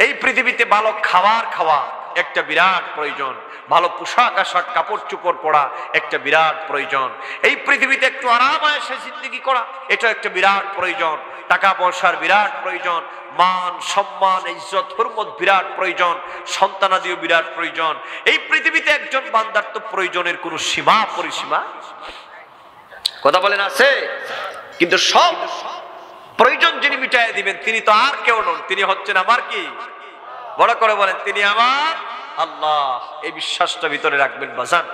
এই পৃথিবীতে ভালো খাবার খাওয়া একটা বিরাট প্রয়োজন, ভালো পোশাক আশাক কাপড় চোপড় পরা একটা বিরাট প্রয়োজন, এই পৃথিবীতে একটু আরাম আয়েশে জিন্দেগি করা এটা একটা বিরাট প্রয়োজন, টাকা পয়সার বিরাট প্রয়োজন, মান সম্মান ইজ্জত হুরমত বিরাট প্রয়োজন, সন্তানাদিও বিরাট প্রয়োজন। এই পৃথিবীতে একজন বান্দার তো প্রয়োজনের কোনো সীমা পরিসীমা, কথা বলেন আছে? কিন্তু সব প্রয়োজন যিনি মিটাইয়া দিবেন তিনি তো আর কেউ নন, তিনি হচ্ছেন আমার কি? বড় করে বলেন, তিনি আমার আল্লাহ। এই বিশ্বাসটা ভিতরে রাখবেন বাজান।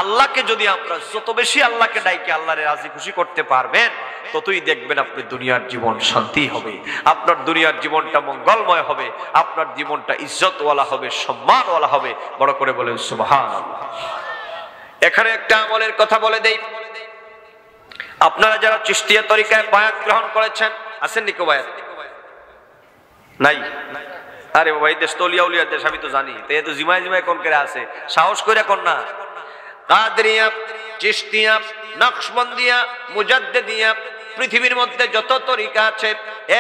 আল্লাহকে যদি আমরা যত বেশি আল্লাহকে ডাইকে আল্লাহরে রাজি খুশি করতে পারবেন, ততই দেখবেন আপনার দুনিয়ার জীবন শান্তি হবে, আপনার দুনিয়ার জীবনটা মঙ্গলময় হবে, আপনার জীবনটা ইজ্জতওয়ালা হবে, সম্মানওয়ালা হবে। বড় করে বলেন সুবহানাল্লাহ। এখানে একটা আমলের কথা বলে দেই, আপনারা যারা চিশতিয়া তরিকায় বায়াত গ্রহণ করেছেন, আছেন নিকো বায়াত? নাই? আরে বাবা, এই দেশ তো অলিয়া উলিয়ার দেশ, আমি তো জানি, তো এ তো জিমায় জিমায় কোন করে আছে, সাহস করে কোন না। কাদরিয়া, চিশতিয়া, নকশবন্দিয়া, মুজাদ্দিদিয়া, পৃথিবীর মধ্যে যত তরিকা আছে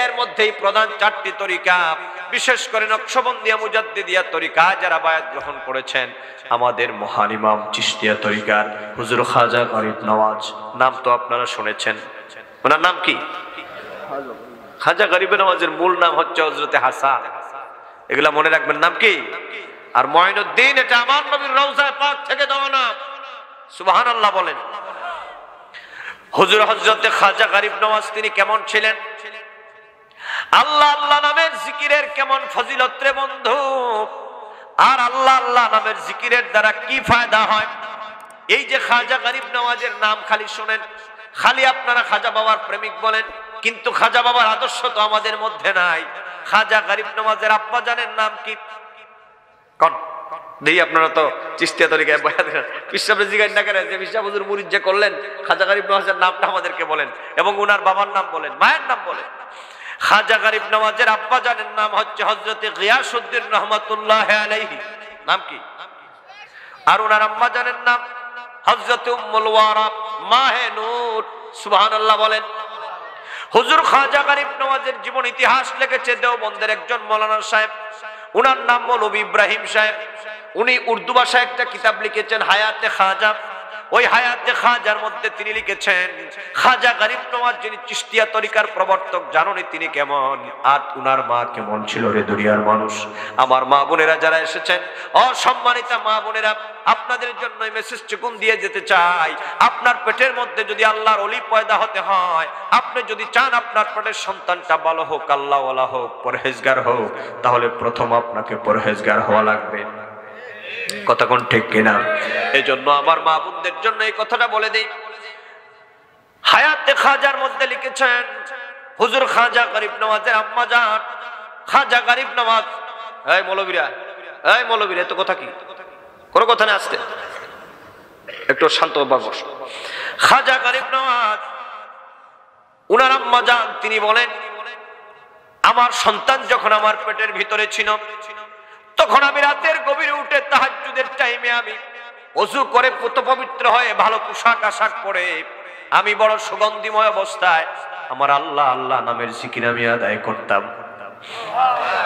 এর মধ্যেই প্রধান চারটি তরিকা, বিশেষ করে নকশবন্দিয়া মুজাদ্দিদিয়া তরিকা যারা বায়াত গ্রহণ করেছেন, আমাদের মহান ইমাম চিশতিয়া তরিকার হুজুর খাজা গরিব নওয়াজ, নাম তো আপনারা শুনেছেন। ওনার নাম কি? খাজা গরিব নওয়াজের মূল নাম হচ্ছে হযরতে হাসান, এগুলা মনে রাখবেন, নাম কি? আর মঈনুদ্দিন এটা আমার নবীর রওজায়ে পাক থেকে দেওয়া নাম। সুবহানাল্লাহ বলেন। হুজুর হযরতে খাজা গরিব নওয়াজ তিনি কেমন ছিলেন? আল্লাহ আল্লাহ নামের জিকিরের কেমন ফজিলত রে বন্ধু! আর আল্লাহ আল্লাহ নামের জিকিরের দ্বারা কি ফায়দা হয়? এই যে খাজা গরিব নওয়াজের নাম খালি শুনেন, খালি আপনারা খাজা বাবার প্রেমিক বলেন, কিন্তু খাজা বাবার আদর্শ তো আমাদের মধ্যে নাই। খাজা গরিব নওয়াজের আব্বা জানেন নাম কি? কোন দেই? আপনারা তো চিশতিয়া তরিকায় বয়াত পিসাবরে জিগাই না করে যে পিসাব হুজুর মুরিদ যে করলেন, খাজা গরিব নওয়াজের নামটা আমাদেরকে বলেন এবং ওনার বাবার নাম বলেন, মায়ের নাম বলেন। খাজা গরিব নওয়াজের আব্বা জানেন নাম হচ্ছে হযরতে গিয়াসউদ্দিন রাহমাতুল্লাহ আলাইহি, নাম কি? আর ওনার আম্মা জানেন নাম হযরতে উম্মুল ওয়ারা মাহে নূর। সুবহানাল্লাহ বলেন। হুজুর খাজা গরিব নওয়াজের জীবন ইতিহাস লিখেছে দেওবন্দের একজন মাওলানা সাহেব, উনার নাম মৌলভী ইব্রাহিম সাহেব। উনি উর্দু ভাষায় একটা কিতাব লিখেছেন হায়াতে খাজা। ওই হায়াতে খাজার মধ্যে তিনি লিখেছেন খাজা গরিব নওয়াজ যিনি চিশতিয়া তরিকার প্রবর্তক, জানেন তিনি কেমন আর উনার মা কেমন ছিল রে দুনিয়ার মানুষ। আমার মা বোনেরা যারা এসেছেন, অসম্মানিতা মা বোনেরা, আপনাদের জন্য এই মেসেজটুকু দিয়ে যেতে চাই। আপনার পেটের মধ্যে যদি আল্লাহর ওলি পয়দা হতে হয়, আপনি যদি চান আপনার পেটের সন্তানটা ভালো হোক, আল্লাহওয়ালা হোক, পরহেজগার হোক, তাহলে প্রথম আপনাকে পরহেজগার হওয়া লাগবে। কথা কোন ঠিক কিনা? এই জন্য আমার মা বোনদের জন্য এই কথাটা বলে দেই। হায়াতে খাজার মধ্যে লিখেছেন হুজুর খাজা গরিব নওয়াজের আম্মা জান খাজা গরিব নওয়াজ। এই মৌলবীরা, এই মৌলবীরা, তো কথা কি? কোনো কথা নেই, আসতে একটু শান্ত বস। খাজা গরিব নওয়াজ উনার আম্মা জান তিনি বলেন, আমার সন্তান যখন আমার পেটের ভিতরে ছিল, তখন আমি রাতের গভীরে উঠে তাহাজ্জুদের টাইমে আমি ওযু করে পুত পবিত্র হয়ে ভালো পোশাক আশাক পরে আমি বড় সুগন্ধিময় অবস্থায় আমার আল্লাহ আল্লাহ নামের জিকির আমি আদায় করতাম।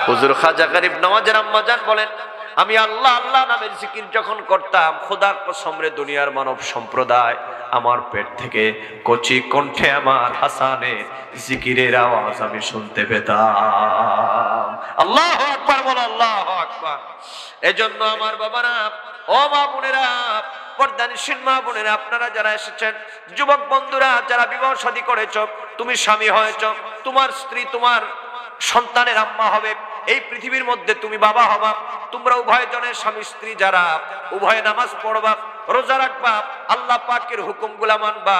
হুজুর খাজা গরিব নওয়াজের আম্মা জান বলেন, আমি আল্লাহ আল্লাহ নামের জিকির যখন করতাম, খোদার কসম রে দুনিয়ার মানব সম্প্রদায় আমার পেট থেকে কচি কণ্ঠে আমার হাসানের জিকিরের আওয়াজ আমি শুনতে পেতাম। আল্লাহু আকবার বলো, আল্লাহু আকবার। এজন্য আমার বাবারা, ও মা বোনেরা, পর্দানিশীল মা বোনেরা, আপনারা যারা এসেছেন, যুবক বন্ধুরা যারা বিবাহ শাদী করেছ, তুমি স্বামী হয়েছ, তোমার স্ত্রী তোমার সন্তানের আম্মা হবে, এই পৃথিবীর মধ্যে তুমি বাবা হবা, তোমরা উভয় জনের স্বামী স্ত্রী যারা উভয় নামাজ পড়বা, রোজা রাখবা, আল্লাহ পাকের হুকুমগুলা মানবা।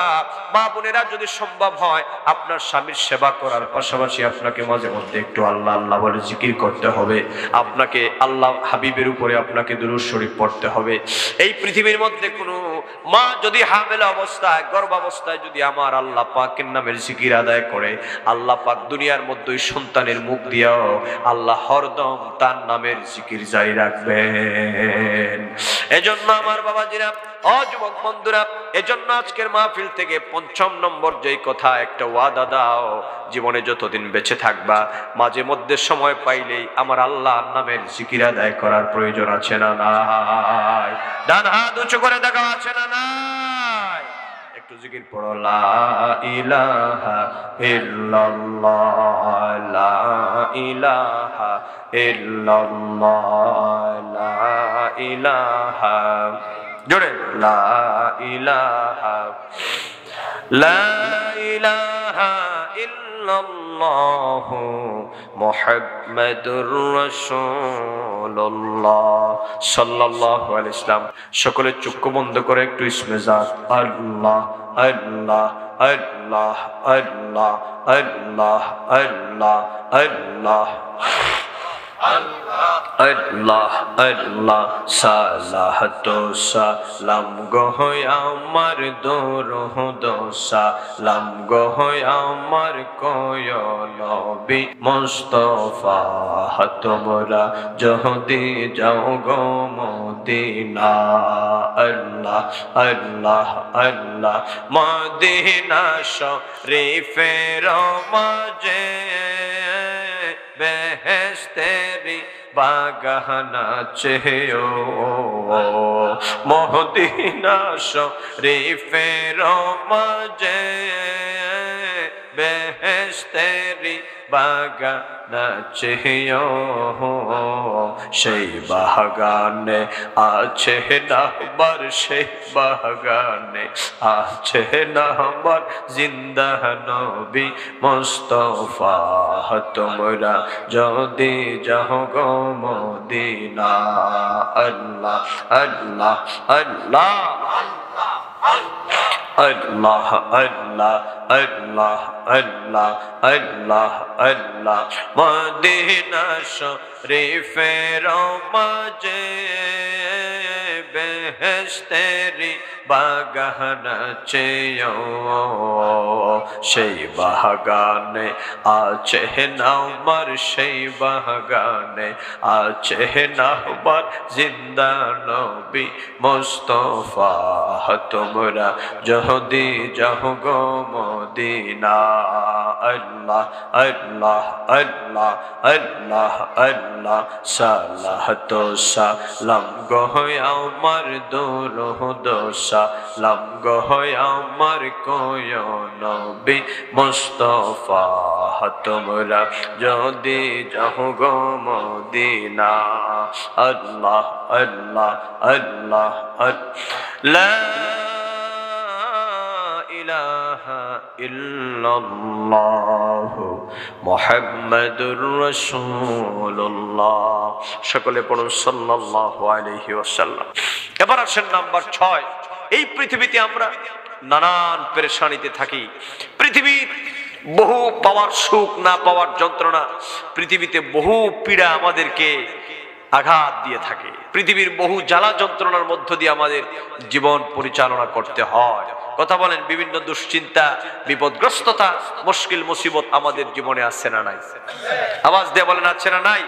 মা বোনেরা যদি সম্ভব হয় আপনার স্বামীর সেবা করার পাশাপাশি আপনাকে মাঝে মধ্যে একটু আল্লাহ আল্লাহ বলে জিকির করতে হবে, আপনাকে আল্লাহ হাবিবের উপরে আপনাকে দুরূদ শরীফ পড়তে হবে। এই পৃথিবীর মধ্যে কোনো মা যদি হামেলা অবস্থায় গর্ভাবস্থায় যদি আমার আল্লাহ পাকের নামের জিকির আদায় করে, আল্লাহ পাক দুনিয়ার মধ্যে ওই সন্তানের মুখ দিয়েও আল্লাহ হরদম তার নামের জিকির জারি রাখবেন। এজন্য আমার বাবাজিরা, যুবক বন্ধুরা, এজন্য আজকের মাহফিল থেকে ৫ম নম্বর যেই কথা, একটা ওয়াদা দাও, জীবনে যতদিন বেঁচে থাকবা মাঝে মধ্যে সময় পাইলেই আমার আল্লাহর নামের জিকির আদায় করার প্রয়োজন আছে না নাই? ডান হাত উঁচু করে দেখা আছে না নাই? একটু জিকির পড়ো, লা ইলাহা ইল্লাল্লাহ, লা ইলাহা ইল্লাল্লাহ, লা ইলাহা, জোরে, লা ইলাহা, লা ইলাহা ইল্লাল্লাহ মুহাম্মাদুর রাসূলুল্লাহ সাল্লাল্লাহু আলাইহি ওয়াসাল্লাম। সকলে চক্ষু বন্ধ করে একটু ইসমে জাত আল্লাহ আল্লাহ আল্লাহ আল্লাহ আল্লাহ আল্লাহ আল্লাহ আল্লাহ আল্লাহ সালাত সালাম গো আমার দরুদ সালাম গো আমার কোয় নবী মুস্তাফা, তোমরা যদি যাও গো মদিনা, আল্লাহ আল্লাহ আল্লাহ মদিনা শরীফের মাঝে বেহেশতেরি বাগান আছে ও, মদিনা শরীফের মাঝে বেহেশতেরি বাগান আছে ও, সেই বাগানে আছে নাম্বার, সেই বাগানে আছে নাম্বার জিন্দা নবী মুস্তাফা, তোমরা যদি যাও গো মদিনা, আল্লাহ আল্লাহ আল্লাহ আল্লাহ আল্লাহ আল্লাহ আল্লাহ আল্লাহ আল্লাহ মদিনা শরীফের মাঝে বেহেশতেরি বাগান আছে ও, সেই বাগানে আছে নাম্বার, সেই বাগানে আছে নাম্বার জিন্দা নবী মুস্তাফা, তোমরা যদি যাও গো মদিনা, আল্লাহ আল্লাহ আল্লাহ আল্লাহ আল্লাহ সালাত সালাম গো আমার দরুদ সালাম গো আমার কোয় নবী মুস্তাফা, তোমরা যদি যাও গো মদিনা, আল্লাহ আল্লাহ আল্লাহ আল্লাহ ইলাহা ইল্লাল্লাহ মুহাম্মাদুর রাসূলুল্লাহ। সকলে পড়ুন সাল্লাল্লাহু আলাইহি ওয়াসাল্লাম। এবার আসেন নাম্বার 6। এই পৃথিবীতে আমরা নানান পেরেশানিতে থাকি, পৃথিবীর বহু পাওয়ার সুখ না পাওয়ার যন্ত্রণা, পৃথিবীতে বহু পীড়া আমাদেরকে আঘাত দিয়ে থাকে, পৃথিবীর বহু জ্বালা যন্ত্রণার মধ্য দিয়ে আমাদের জীবন পরিচালনা করতে হয়। কথা বলেন, বিভিন্ন দুশ্চিন্তা, বিপদগ্রস্ততা, মুশকিল মুসিবত আমাদের জীবনে আছে না নাই? আওয়াজ দিয়ে বলেন, আছে না নাই?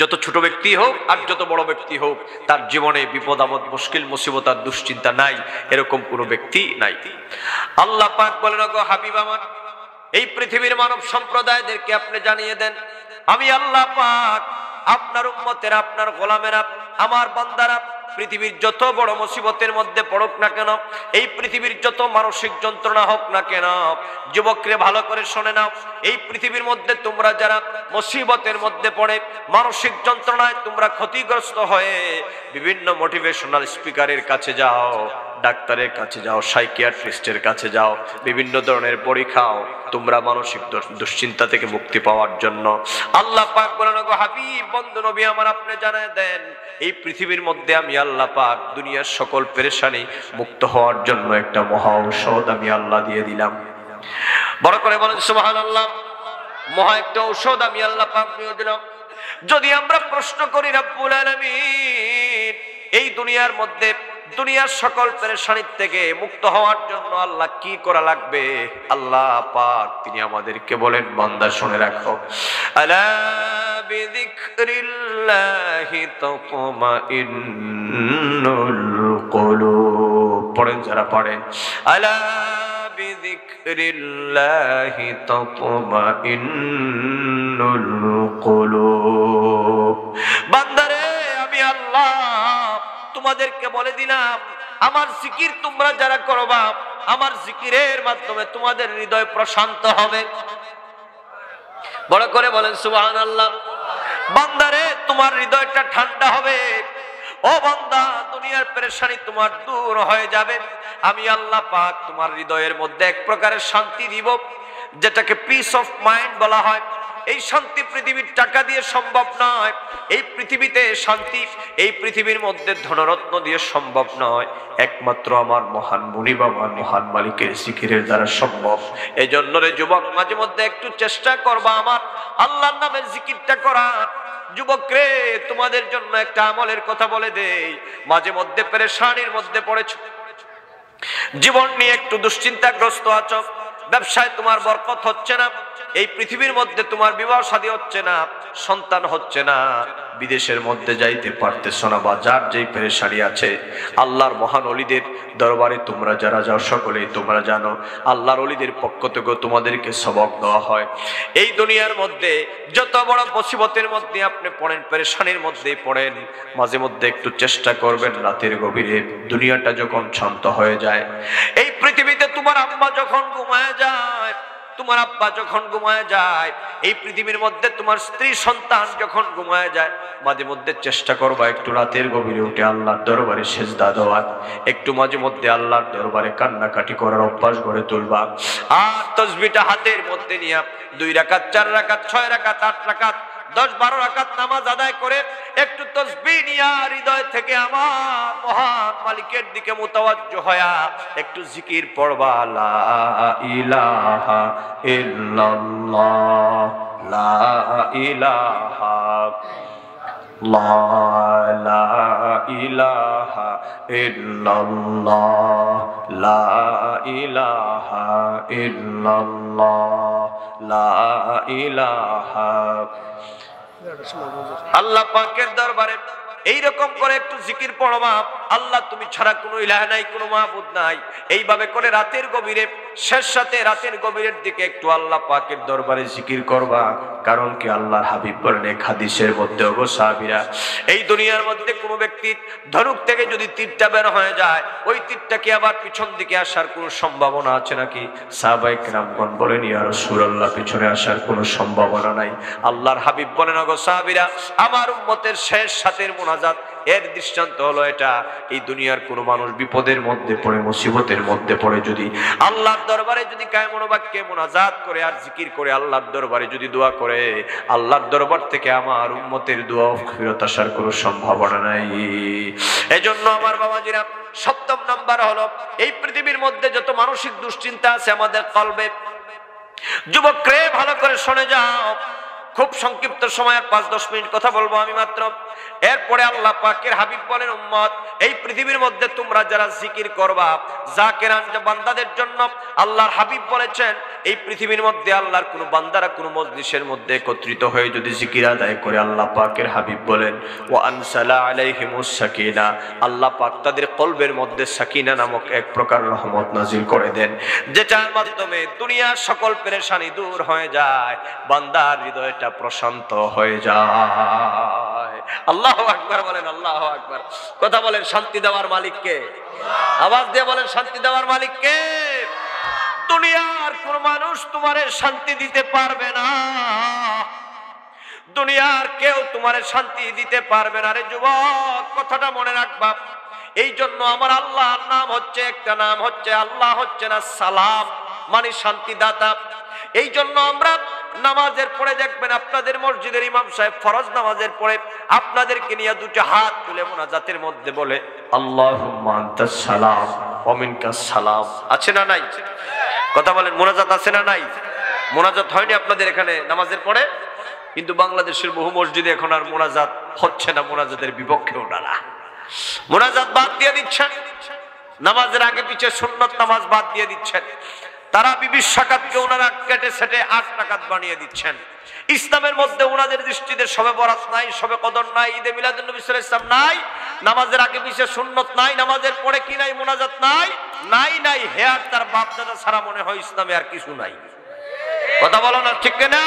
যত ছোট ব্যক্তি হোক আর যত বড় ব্যক্তি হোক, তার জীবনে বিপদ আপদ, মুশকিল মুসিবত আর দুশ্চিন্তা নাই এরকম কোনো ব্যক্তি নাই। আল্লাহ পাক বলেন, গো হাবিব আমার, এই পৃথিবীর মানব সম্প্রদায়দেরকে আপনি জানিয়ে দেন, আমি আল্লাহ পাক আপনার উম্মতেরা, আপনার গোলামেরা, আমার বান্দারা পৃথিবীর যত বড় মুসিবতের মধ্যে পড়ুক না কেন, এই পৃথিবীর যত মানসিক যন্ত্রণা হোক না কেন, যুবকরে ভালো করে শুনে নাও, এই পৃথিবীর মধ্যে তোমরা যারা মুসিবতের মধ্যে পড়ে, মানসিক যন্ত্রণায় তোমরা ক্ষতিগ্রস্ত হয়ে বিভিন্ন মোটিভেশনাল স্পিকারের কাছে যাও, ডাক্তারের কাছে যাও, সাইকিয়াট্রিস্টের কাছে যাও, বিভিন্ন ধরনের বড়ি খাও তোমরা মানসিক দুশ্চিন্তা থেকে মুক্তি পাওয়ার জন্য। আল্লাহ পাক বলেন, গো হাবিব বন্ধু নবী আমার, আপনি জানায় দেন এই পৃথিবীর মধ্যে আমি আল্লাহ পাক দুনিয়ার সকল পেরেশানি মুক্ত হওয়ার জন্য একটা মহা ঔষধ আমি আল্লাহ দিয়ে দিলাম। বড় করে বলেন সুবহানাল্লাহ। মহা একটা ঔষধ আমি আল্লাহ পাক দিয়ে দিলাম। যদি আমরা প্রশ্ন করি রব্বুল আলামিন এই দুনিয়ার মধ্যে দুনিয়ার সকল পেরেশানির থেকে মুক্ত হওয়ার জন্য আল্লাহ কি করা লাগবে, আল্লাহ পাক তিনি আমাদেরকে বলেন, বান্দা শুনে রাখো, আলা বিযিকরিল্লাহি তাতমাইন্নুল কুলুব। পড়েন যারা পড়েন, আলা বিযিকরিল্লাহি তাতমাইন্নুল কুলুব। বান্দারে আমি আল্লাহ তোমাদেরকে বলে দিলাম, আমার জিকির তোমরা যারা করবা, আমার জিকিরের মাধ্যমে তোমাদের হৃদয় প্রশান্ত হবে। বড় করে বলেন সুবহানাল্লাহ। বান্দারে তোমার হৃদয়টা ঠান্ডা হবে। ও বান্দা, দুনিয়ার পেরেশানি তোমার দূর হয়ে যাবে। আমি আল্লাহ পাক তোমার হৃদয়ের মধ্যে এক প্রকারের শান্তি দিব, যেটাকে পিস অফ মাইন্ড বলা হয়। এই শান্তি পৃথিবীর টাকা দিয়ে সম্ভব নয়। এই পৃথিবীতে শান্তি এই পৃথিবীর মধ্যে ধনরত্ন দিয়ে সম্ভব নয়, একমাত্র আমার মহান মুনি বাবা মহান মালিকের জিকিরের দ্বারা সম্ভব। এই জন্য রে যুবক, মাঝে মধ্যে একটু চেষ্টা করবা আমার আল্লাহর নামের জিকিরটা করার। যুবক রে, তোমাদের জন্য একটা আমলের কথা বলে দেই। মাঝে মধ্যে পেরেশানির মধ্যে পড়েছ, জীবন নিয়ে একটু দুশ্চিন্তাগ্রস্ত আছো, ব্যবসায় তোমার বরকত হচ্ছে না, এই পৃথিবীর মধ্যে তোমার বিবাহ শাদী হচ্ছে না, সন্তান হচ্ছে না, বিদেশের মধ্যে যাইতে পারতেছ না, বা যার যেই পেরেশানি আছে, আল্লাহর মহান ওলিদের দরবারে তোমরা যারা যাও সকলেই তোমরা জানো আল্লাহর ওলিদের পক্ষ থেকে তোমাদেরকে সবক দেওয়া হয়। এই দুনিয়ার মধ্যে যত বড় মুসিবতের মধ্যে আপনি পড়েন, পেরেশানির মধ্যেই পড়েন, মাঝে মধ্যে একটু চেষ্টা করবেন রাতের গভীরে দুনিয়াটা যখন শান্ত হয়ে যায়, এই পৃথিবীতে তোমার আম্মা যখন ঘুমায় যায়, তোমার আব্বা যখন ঘুমায় যায়, এই পৃথিবীর মধ্যে তোমার স্ত্রী সন্তান যখন ঘুমায় যায়, মাঝে মধ্যে চেষ্টা করবা একটু রাতের গভীরে উঠে আল্লাহর দরবারে সেজদা দেওয়ার, একটু মাঝে মধ্যে আল্লাহর দরবারে কান্নাকাটি করার অভ্যাস গড়ে তুলবা। আর তাসবিহটা হাতের মধ্যে নিয়ে 2 রাকাত 4 রাকাত 6 রাকাত 8 রাকাত 10-12 রাকাত নামাজ আদায় করে একটু তাসবিহ নিয়া হৃদয় থেকে আমার মহান মালিকের দিকে মুতাওয়াজ্জহ হয়া একটু জিকির পড়বা, লা ইলাহা ইল্লাল্লাহ, লা ইলাহা লা ইলাহা ইল্লাল্লাহ, লা ইলাহা ইল্লাল্লাহ, লা ইলাহা। আল্লাহ পাকের দরবারে এইরকম করে একটু জিকির পড়বা, আল্লাহ তুমি ছাড়া কোনো ইলাহ নাই, কোনো মাবুদ নাই, এইভাবে করে রাতের গভীরে শেষ রাতে রাতের গভীরের দিকে একটু আল্লাহ পাকের দরবারে জিকির করবা। কারণ কি আল্লাহর হাবিব বলেন এক হাদিসের মধ্যে, ওগো সাহাবীরা, এই দুনিয়ার মধ্যে কোনো ব্যক্তি ধনুক থেকে যদি তীরটা বের হয়ে যায়, ওই তীরটা কি আবার পিছন দিকে আসার কোনো সম্ভাবনা আছে নাকি? সাহাবায়ে কেরামগণ বলেন, ইয়া রাসূলুল্লাহ, পিছনে আসার কোনো সম্ভাবনা নাই। আল্লাহর হাবিব বলেন, ওগো সাহাবীরা, আমার উম্মতের শেষ সাতের মুনাজাত এর দৃষ্টান্ত হলো এটা। এই দুনিয়ার কোনো মানুষ বিপদের মধ্যে পড়ে, মুসিবতের মধ্যে পড়ে যদি আল্লাহর দরবারে যদি কায়মন বাক্যে মুনাজাত করে আর জিকির করে আল্লাহর দরবারে যদি দোয়া করে, আল্লাহর দরবার থেকে আমার উম্মতের দোয়া ফেরত আসার কোনো সম্ভাবনা নাই। এজন্য আমার বাবাজিরা, 7ম নাম্বার হলো এই পৃথিবীর মধ্যে যত মানসিক দুশ্চিন্তা আছে আমাদের কলবে, যুবকরে ভালো করে শুনে যাও। খুব সংক্ষিপ্ত সময় 5-10 মিনিট কথা বলবো আমি মাত্র। এরপরে আল্লাহ পাকের হাবিব বলেন, উম্মত, এই পৃথিবীর মধ্যে তোমরা যারা জিকির করবা, জাকিরান বান্দাদের জন্য আল্লাহর হাবিব বলেছেন, এই পৃথিবীর মধ্যে আল্লাহর কোন বান্দারা কোন মজলিসের মধ্যে একত্রিত হয়ে যদি জিকির আদায় করে, আল্লাহ পাকের হাবিব বলেন, ওয়া আনসালা আলাইহিমুস সাকিনা, আল্লাহ পাক তাদের কলবের মধ্যে সাকিনা নামক এক প্রকার রহমত নাজিল করে দেন, যেটার মাধ্যমে দুনিয়ার সকল পেরেশানি দূর হয়ে যায়, বান্দার হৃদয়টা প্রশান্ত হয়ে যায়। আল্লাহু আকবার বলেন, আল্লাহু আকবার। কথা বলেন, শান্তি দেওয়ার মালিক কে? আওয়াজ দিয়ে বলেন, শান্তি দেওয়ার মালিক কে? দুনিয়ার কোন মানুষ তোমারে শান্তি দিতে পারবে না, দুনিয়ার কেউ তোমারে শান্তি দিতে পারবে না রে যুবক, কথাটা মনে রাখবা। এই জন্য আমার আল্লাহর নাম হচ্ছে, একটা নাম হচ্ছে আল্লাহ, হচ্ছে না সালাম, মানে শান্তিদাতা। এই জন্য আমরা নামাজের পরে দেখবেন আপনাদের মসজিদের ইমাম সাহেব ফরজ নামাজের পরে আপনাদেরকে নিয়ে দুটো হাত তুলে মুনাজাতের মধ্যে বলে আল্লাহুম্মা আনতাস সালাম ওয়া মিনকাস সালাম। আছে না নাই? কথা বলেন, মুনাজাত আছে না নাই? মুনাজাত হয়নি আপনাদের এখানে নামাজের পরে? কিন্তু বাংলাদেশের বহু মসজিদে এখন আর মুনাজাত হচ্ছে না, মুনাজাতের বিপক্ষে ওনারা মুনাজাত বাদ দিয়ে দিচ্ছেন, নামাজের আগে পিছে সুন্নত নামাজ বাদ দিয়ে দিচ্ছেন। তারা 20 রাকাতকে ওনারা কেটে সেটে 8 রাকাত বানিয়ে দিচ্ছেন। ইসলামের মধ্যে ওনাদের দৃষ্টিতে শবে বরাত নাই, শবে কদর নাই, ঈদে মিলাদুন নবী সাল্লাল্লাহু আলাইহি ওয়াসাল্লাম নাই, নামাজের আগে পিছে সুন্নত নাই, নামাজের পরে কি নাই? মুনাজাত নাই, নাই নাই। হে আর তার বাপ দাদা ছাড়া মনে হয় ইসলামে আর কিছু নাই। কথা বলো না, ঠিক না?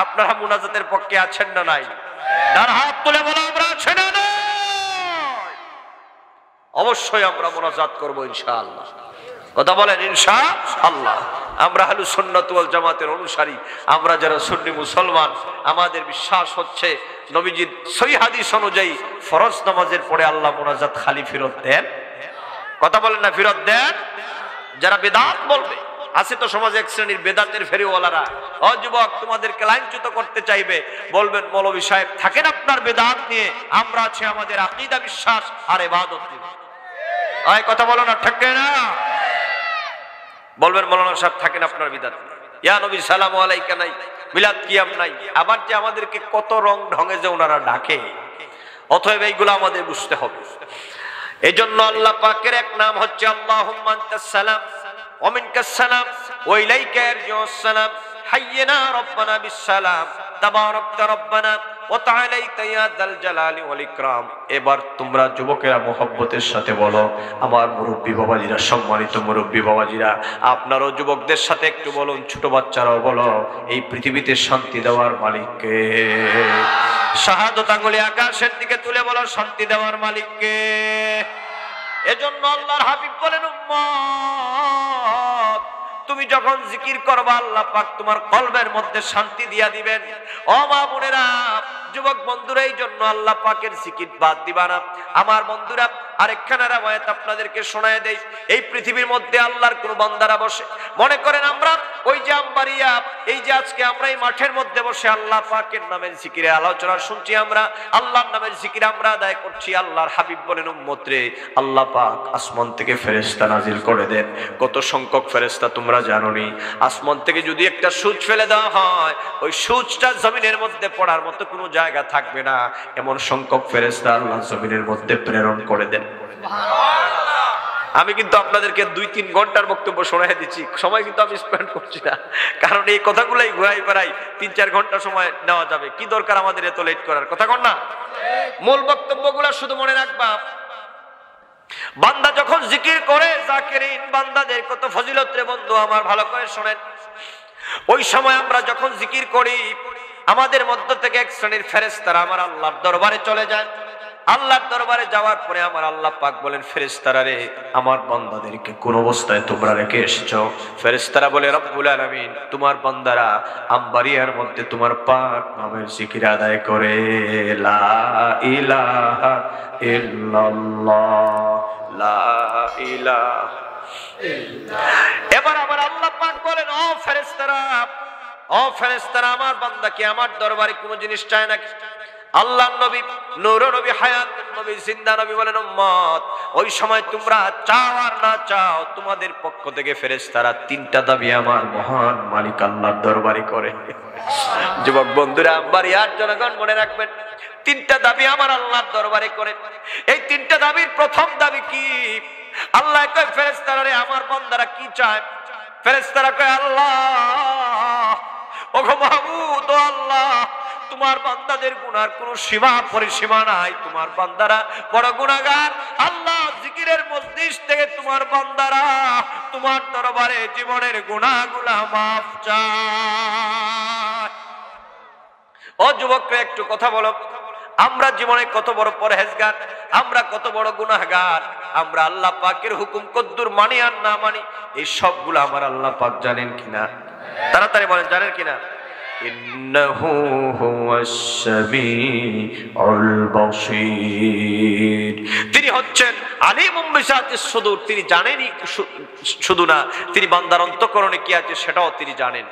আপনারা মুনাজাতের পক্ষে আছেন না নাই? তার হাত তুলে বলো, আমরা আছি না নাই? অবশ্যই আমরা মুনাজাত করব ইনশাআল্লাহ। কথা বলেন ইনশাআল্লাহ। আমরা আহলুস সুন্নাত ওয়াল জামাতের অনুসারী, আমরা যারা সুন্নি মুসলমান, আমাদের বিশ্বাস হচ্ছে নবীজির সহিহ হাদিস অনুযায়ী ফরজ নামাজের পরে আল্লাহ মুনাজাত খালি ফেরত দেন। কথা বলেন না, ফেরত দেন। যারা বেদাত বলবে, আছে তো সমাজে এক শ্রেণীর বেদাতের ফেরিওয়ালারা, ও যুবক তোমাদেরকে লাইনচ্যুত করতে চাইবে, বলবেন মৌলভী সাহেব থাকেন আপনার বেদাত নিয়ে, আমরা আছি আমাদের আকীদা বিশ্বাস আর ইবাদত নিয়ে। কথা বলো না, ঠিক না? বলবেন মৌলানা সাহেব থাকেন আপনার বিদাত, ইয়া নবী সালামু আলাইকা নাই, মিলাদ কিয়াম নাই। আবার যে আমাদেরকে কত রং ঢঙে যে ওনারা ডাকে, অতএব এইগুলো আমাদের বুঝতে হবে। এই জন্য আল্লাহ পাকের এক নাম হচ্ছে আল্লাহুম্মা আনতাস সালাম ওয়া মিনকাস সালাম ওয়া ইলাইকা ইয়ারজিউস সালাম হাইয়িনা রাব্বানা বিস সালাম তাবারাকতা রাব্বানা ওয়া তাআলাইতা ইয়া যাল জালালি ওয়াল ইকরাম। এবার তোমরা যুবকেরা মুহাব্বতের সাথে বলো, আমার মুরব্বী বাবাজিরা, সম্মানিত মুরব্বী বাবাজিরা, আপনারাও যুবকদের সাথে একটু বলুন, ছোট বাচ্চারাও বলো, এই পৃথিবীতে শান্তি দেওয়ার মালিক কে? শাহাদাত আঙ্গুলে আকাশের দিকে তুলে বলো, শান্তি দেওয়ার মালিক কে? এজন্য আল্লাহর হাবিব বলেন, উম্মত তুমি যখন জিকির করবা আল্লাহ পাক তোমার কলবের মধ্যে শান্তি দিয়া দিবেন। ও মা বোনেরা, যুবক বন্ধুরা, এই জন্য আল্লাহ পাকের জিকির বাদ দিবা না। আমার বন্ধুরা, আরেকখানা রওয়ায়াত আপনাদেরকে শোনায় দেই। এই পৃথিবীর মধ্যে আল্লাহর কোন বান্দারা বসে, মনে করেন আমরা ওই যে আমবাড়িয়া, এই যে আজকে আমরা এই মাঠের মধ্যে বসে আল্লাহ পাকের নামের জিকিরে আলোচনা শুনছি, আমরা আল্লাহর নামের জিকির আমরা আদায় করছি। আল্লাহর হাবিব বলেন, উম্মত রে, আল্লাহ পাক আসমান থেকে ফেরেশতা নাজিল করে দেন। কত সংখ্যক ফেরেশতা তোমরা জানোনি? আসমান থেকে যদি একটা সূচ ফেলে দেওয়া হয়, ওই সূচটা জমিনের মধ্যে পড়ার মতো কোনো জায়গা থাকবে না, এমন সংখ্যক ফেরেশতা আল্লাহ জমিনের মধ্যে প্রেরণ করে দেন। আমি কিন্তু আপনাদেরকে 2-3 ঘন্টার বক্তব্য শোনাই দিচ্ছি, সময় কিন্তু আমি স্পেন্ড করছি না, কারণ এই কথাগুলাই ঘুরাই ফেরাই 3-4 ঘন্টা সময় নেওয়া যাবে। কি দরকার আমাদের এত লেট করার? কথা কন না। মূল বক্তব্যগুলো শুধু মনে রাখবা। বান্দা যখন জিকির করে, জাকিরিন বান্দাদের কত ফজিলত রে বন্ধু আমার, ভালো করে শোনেন। ওই সময় আমরা যখন জিকির করি, আমাদের মধ্য থেকে এক শ্রেণীর ফেরেশতারা আমার আল্লাহর দরবারে চলে যায়। আল্লাহর দরবারে যাওয়ার পরে আমার আল্লাহ পাক বলেন, ফেরেশতারা রে, আমার বান্দাদেরকে কোন অবস্থায় তোমরা রেখে এসেছো? ফেরেশতারা বলে, রব্বুল আলামিন, তোমার বান্দারা আমবাড়িয়ার মধ্যে তোমার পাক নামের জিকির আদায় করে, লা ইলাহা ইল্লাল্লাহ, লা ইলাহা ইল্লাল্লাহ। এবার আমার আল্লাহ পাক বলেন, ও ফেরেশতারা, ও ফেরেশতারা, আমার বান্দা কি আমার দরবারে কোনো জিনিস চায় নাকি? আল্লাহর নবী, নূর নবী, হায়াতুন নবী, জিন্দা নবী বলেন, উম্মত ওই সময় তোমরা চাও আর না চাও, তোমাদের পক্ষ থেকে ফেরেশতারা 3টা দাবি আমার মহান মালিক আল্লাহর দরবারে করে। যুবক বন্ধুরা, বাড়িয়ার জনগণ মনে রাখবেন, 3টা দাবি আমার আল্লাহর দরবারে করে। এই 3টা দাবির প্রথম দাবি কি? আল্লাহ কয়, ফেরেশতারা রে, আমার বান্দারা কি চায়? ফেরেশতারা কয়, আল্লাহ, ওগো মাহবুব, ও আল্লাহ, তোমার বান্দাদের গুনার কোনো সীমা পরিসীমা নাই, তোমার বান্দারা বড় গুনাহগার। আল্লাহ, জিকিরের মজলিস থেকে তোমার বান্দারা তোমার দরবারে জীবনের গুনাহগুলা মাফ চায়। ও যুবকরা, একটু কথা বলো, আমরা জীবনে কত বড় পরহেজগার, আমরা কত বড় গুনাহগার, আমরা আল্লাহ পাকের হুকুম কদ্দুর মানি আর না মানি এই সবগুলো আমার আল্লাহ পাক জানেন কিনা? তাড়াতাড়ি বলেন, জানেন কিনা? ইন্নাহু হুয়াস সামিউল বাসীর। তিনি হচ্ছেন আলিমুম বিযাতিস সুদূর। তিনি জানেনই শুধু না, তিনি বান্দার অন্তঃকরণে কি আছে সেটাও তিনি জানেন।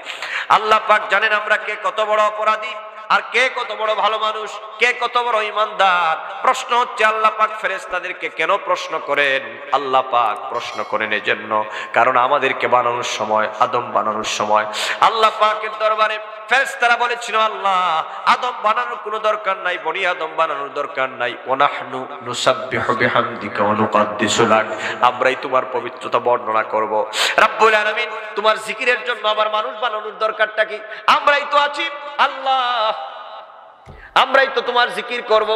আল্লাহ পাক জানেন আমরা কে কত বড় অপরাধী আর কে কত বড় ভালো মানুষ, কে কত বড় ঈমানদার। প্রশ্ন হচ্ছে আল্লাহ পাক ফেরেশতাদেরকে কেন প্রশ্ন করেন? আল্লাহ পাক প্রশ্ন করেন এজন্য, কারণ আমাদেরকে বানানোর সময়, আদম বানানোর সময় আল্লাহ পাকের দরবারে ফেরেশতারা বলেছিল, আল্লাহ আদম বানানোর কোনো দরকার নাই, বনি আদম বানানোর দরকার নাই। ওয়ানাহনু নুসাব্বিহু বিহামদিকা ওয়া নুকাদ্দিসু লাক। আমরাই তোমার পবিত্রতা বর্ণনা করব। রব্বুল আলামিন, তোমার জিকিরের জন্য আবার মানুষ বানানোর দরকারটা কি? আমরাই তো আছি আল্লাহ, আমরাই তো তোমার জিকির করব,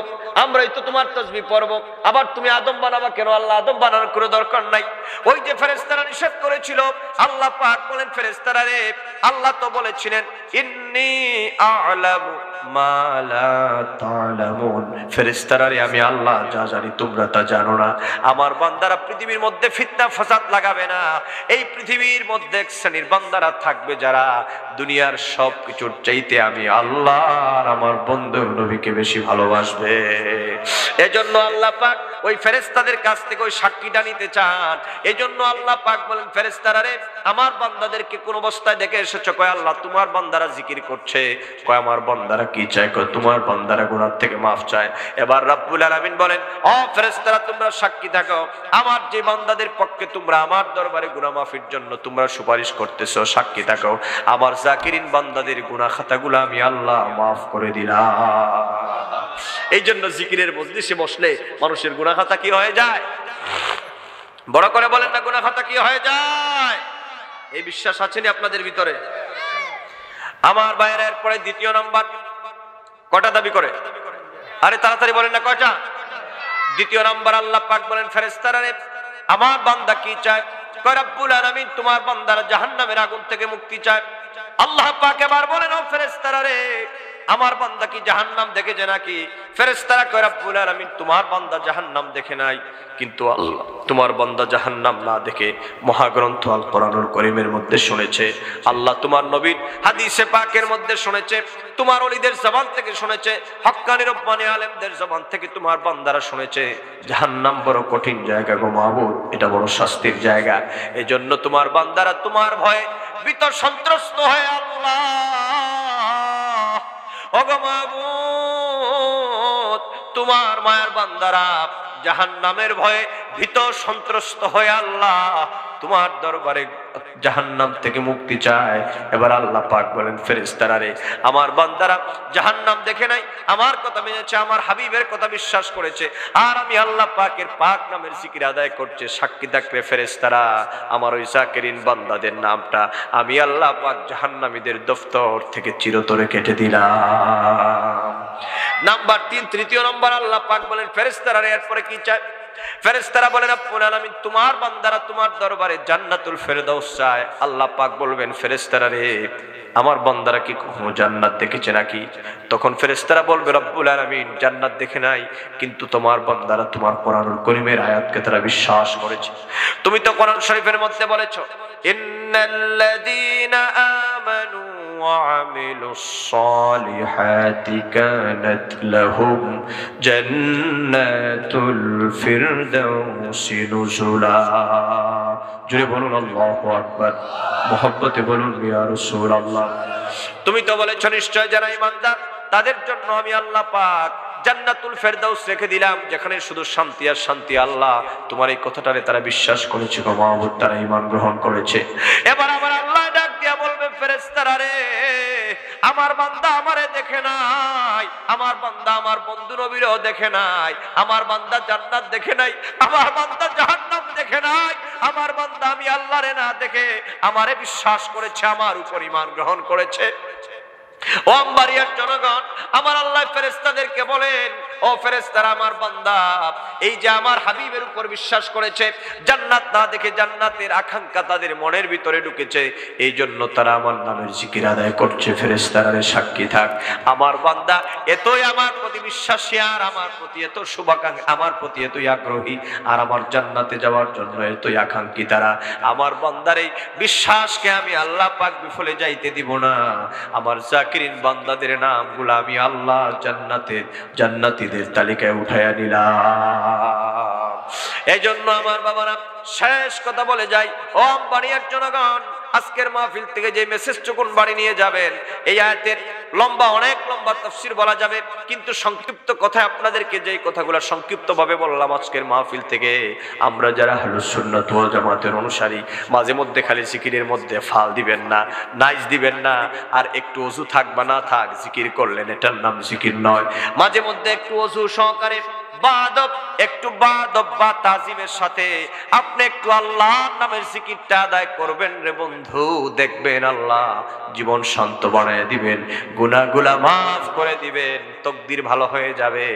আমরাই তো তোমার তাসবিহ পড়ব, আবার তুমি আদম বানাবা কেন? আল্লাহ আদম বানানোর কোনো দরকার নাই। ওই যে ফেরেশতারা নিষেধ করেছিল, আল্লাহ পাক বলেন ফেরেশতারা রে, আল্লাহ তো বলেছিলেন ইন্নী আ'লামু মা লা তা'লামুন। ফেরেশতারা রে, আমি আল্লাহ যা জানি তোমরা তা জানো না। আমার বান্দারা পৃথিবীর মধ্যে ফিতনা ফাসাদ লাগাবে না। এই পৃথিবীর মধ্যে এক শ্রেণীর বান্দারা থাকবে যারা দুনিয়ার সব কিছুর চাইতে আমি আল্লাহ আর আমার বন্ধু নবীকে বেশি ভালোবাসবে। এজন্য আল্লাহ পাক ওই ফেরেশতাদের কাছ থেকে ওই সাক্ষীটা নিতে চান। এজন্য আল্লাহ পাক বলেন ফেরেশতারা রে, আমার বান্দাদেরকে কোন অবস্থায় দেখে এসেছো? কয় আল্লাহ তোমার বান্দারা জিকির করছে। কয় আমার বান্দারা কি চায়? কয় তোমার বান্দারা গুনাহ থেকে মাফ চায়। এবার রব্বুল আলামিন বলেন, ও ফেরেশতারা তোমরা সাক্ষী থাকো, আমার যে বান্দাদের পক্ষে তোমরা আমার দরবারে গুনাহ মাফির জন্য তোমরা সুপারিশ করতেছো, সাক্ষী থাকো আমার জাকিরিন বান্দাদের গুনাহ খাতাগুলো আমি আল্লাহ মাফ করে দিলাম। এই জন্য জিকিরের মজলিসে বসলে মানুষের গুনাহ খাতা কি হয়ে যায়? বড় করে বলেন না, গুনাহ খাতা কি হয়ে যায়? এই বিশ্বাস আছে নি আপনাদের ভিতরে? আমার ভাইয়েরা, এরপরে দ্বিতীয় নাম্বার কয়টা দাবি করে? আরে তাড়াতাড়ি বলেন না, কয়টা? দ্বিতীয় নাম্বার আল্লাহ পাক বলেন ফেরেশতারা রে, আমার বান্দা কি চায়? কয় রব্বুল আলামিন তোমার বান্দারা জাহান্নামের আগুন থেকে মুক্তি চায়। আল্লাহ পাক এবার বলেন, ও ফেরেশতারা রে, আমার বান্দা কি জাহান্নাম দেখেছে নাকি? ফেরেশতারা কয় রব্বুল আলামিন তোমার বান্দা জাহান্নাম দেখে নাই, কিন্তু আল্লাহ তোমার বান্দা জাহান্নাম না দেখে মহাগ্রন্থ আল কোরআনুল কারীমের মধ্যে শুনেছে, আল্লাহ তোমার নবীর হাদিসে পাকের মধ্যে শুনেছে, তোমার ওলিদের জবান থেকে শুনেছে, হক্কানি রব্বানি আলেমদের জবান থেকে তোমার বান্দারা শুনেছে জাহান্নাম বড় কঠিন জায়গা গো মাবুদ, এটা বড় শাস্তির জায়গা। এজন্য তোমার বান্দারা তোমার ভয়ে ভীত সন্ত্রস্ত হয়ে আল্লাহ ওগো মাবুদ, তোমার মায়ের বান্দারা জাহান্নামের ভয়ে ভীত সন্ত্রস্ত হয়ে আল্লাহ তোমার দরবারে জাহান্নাম থেকে মুক্তি চায়। এবার আল্লাহ পাক বলেন ফেরেশতারা রে, আমার বান্দারা জাহান্নাম দেখে নাই, আমার কথা মেনেছে, আমার হাবিবের কথা বিশ্বাস করেছে, আর আমি আল্লাহ পাকের পাক নামের জিকির আদায় করছে, সাক্ষী থাকবে ফেরেশতারা আমার ওই জাকিরিন বান্দাদের নামটা আমি আল্লাহ পাক জাহান্নামীদের দফতর থেকে চিরতরে কেটে দিলাম। নাম্বার 3, তৃতীয় নম্বর আল্লাহ পাক বলেন ফেরেশতারা রে, এরপরে কি চায়? ফেরেশতারা বলেন রব্বুল আলামিন তোমার বান্দারা তোমার দরবারে জান্নাতুল ফেরদাউস চায়। আল্লাহ পাক বলবেন ফেরেশতারা রে, আমার বান্দারা কি কখনো জান্নাত দেখেছে নাকি? তখন ফেরেশতারা বলবে রব্বুল আলামিন জান্নাত দেখে নাই, কিন্তু তোমার বান্দারা তোমার কোরআনুল কারীমের আয়াতকে তারা বিশ্বাস করেছে। তুমি তো কোরআন শরীফের মধ্যে বলেছো ইন্নাল্লাযীনা আমানু وعملوا الصالحات كانت لهم جنات الفردوس نزلا। জোরে বলুন আল্লাহু আকবার, মুহাব্বতে বলুন ইয়া রাসূলুল্লাহ। তুমি তো বলেছো নিশ্চয় যারা ঈমানদার তাদের জন্য আমি আল্লাহ পাক জান্নাতুল ফেরদাউস রেখে দিলাম, যেখানে শুধু শান্তি আর শান্তি। আল্লাহ তোমার এই কথাটারে তারা বিশ্বাস করেছে গো মাবুদ, তারা ঈমান গ্রহণ করেছে। এবার আবার আল্লাহ ডাক দিয়া বলবে ফেরেশতারা রে, আমার বান্দা আমারে দেখে নাই, আমার বান্দা আমার বন্ধু নবীরও দেখে নাই, আমার বান্দা জান্নাত দেখে নাই, আমার বান্দা জাহান্নাম দেখে নাই, আমার বান্দা আমি আল্লাহরে না দেখে আমারে বিশ্বাস করেছে, আমার উপর ঈমান গ্রহণ করেছে। ও আম্বারিয়ার জনগণ, আমার আল্লাহ ফেরেশতাদেরকে বলেন ও ফেরেশতারা, আমার বান্দা এই যে আমার হাবিবের উপর বিশ্বাস করেছে, জান্নাত না দেখে জান্নাতের আকাঙ্ক্ষা তাদের মনের ভিতরে ঢুকেছে, এই জন্য তারা আমার নামের জিকির আদায় করছে। ফেরেশতারা সাক্ষী থাক, আমার বান্দা এতই আমার প্রতি বিশ্বাসী, আর আমার প্রতি এত শুভাকাঙ্ক্ষী, আমার প্রতি এতই আগ্রহী, আর আমার জান্নাতে যাওয়ার জন্য এতই আকাঙ্ক্ষী তারা। আমার বান্দার এই বিশ্বাসকে আমি আল্লাহ পাক বিফলে যাইতে দিব না। আমার জাকিরিন বান্দাদের নামগুলো আমি আল্লাহ জান্নাতীদের তালিকায় উঠাইয়া নিলাম। এই জন্য আমার বাবারা শেষ কথা বলে যাই, ও আম্বানিয়ার জনগণ, আজকের মাহফিল থেকে যে মেসেজটুকুন বাড়ি নিয়ে যাবেন, এই আয়াতের অনেক লম্বা তাফসীর বলা যাবে, কিন্তু সংক্ষিপ্ত কথায় আপনাদেরকে যেই কথাগুলো সংক্ষিপ্ত ভাবে বললাম আজকের মাহফিল থেকে, আমরা যারা আহলুস সুন্নাত ওয়াল জামাতের অনুসারী, মাঝে মধ্যে খালি জিকিরের মধ্যে ফাল দিবেন না, নাইজ দিবেন না, আর একটু ওযু থাক বা না থাক জিকির করলেন এটার নাম জিকির নয়। মাঝে মধ্যে একটু ওযু সহকারে একটু বাদব বা তাজিমের সাথে আপনি একটু আল্লাহর নামের জিকিরটা আদায় করবেন রে বন্ধু, দেখবেন আল্লাহ জীবন শান্ত বানায় দিবেন, গুনাহগুলা মাফ করে দিবেন, তকদির ভালো হয়ে যাবে,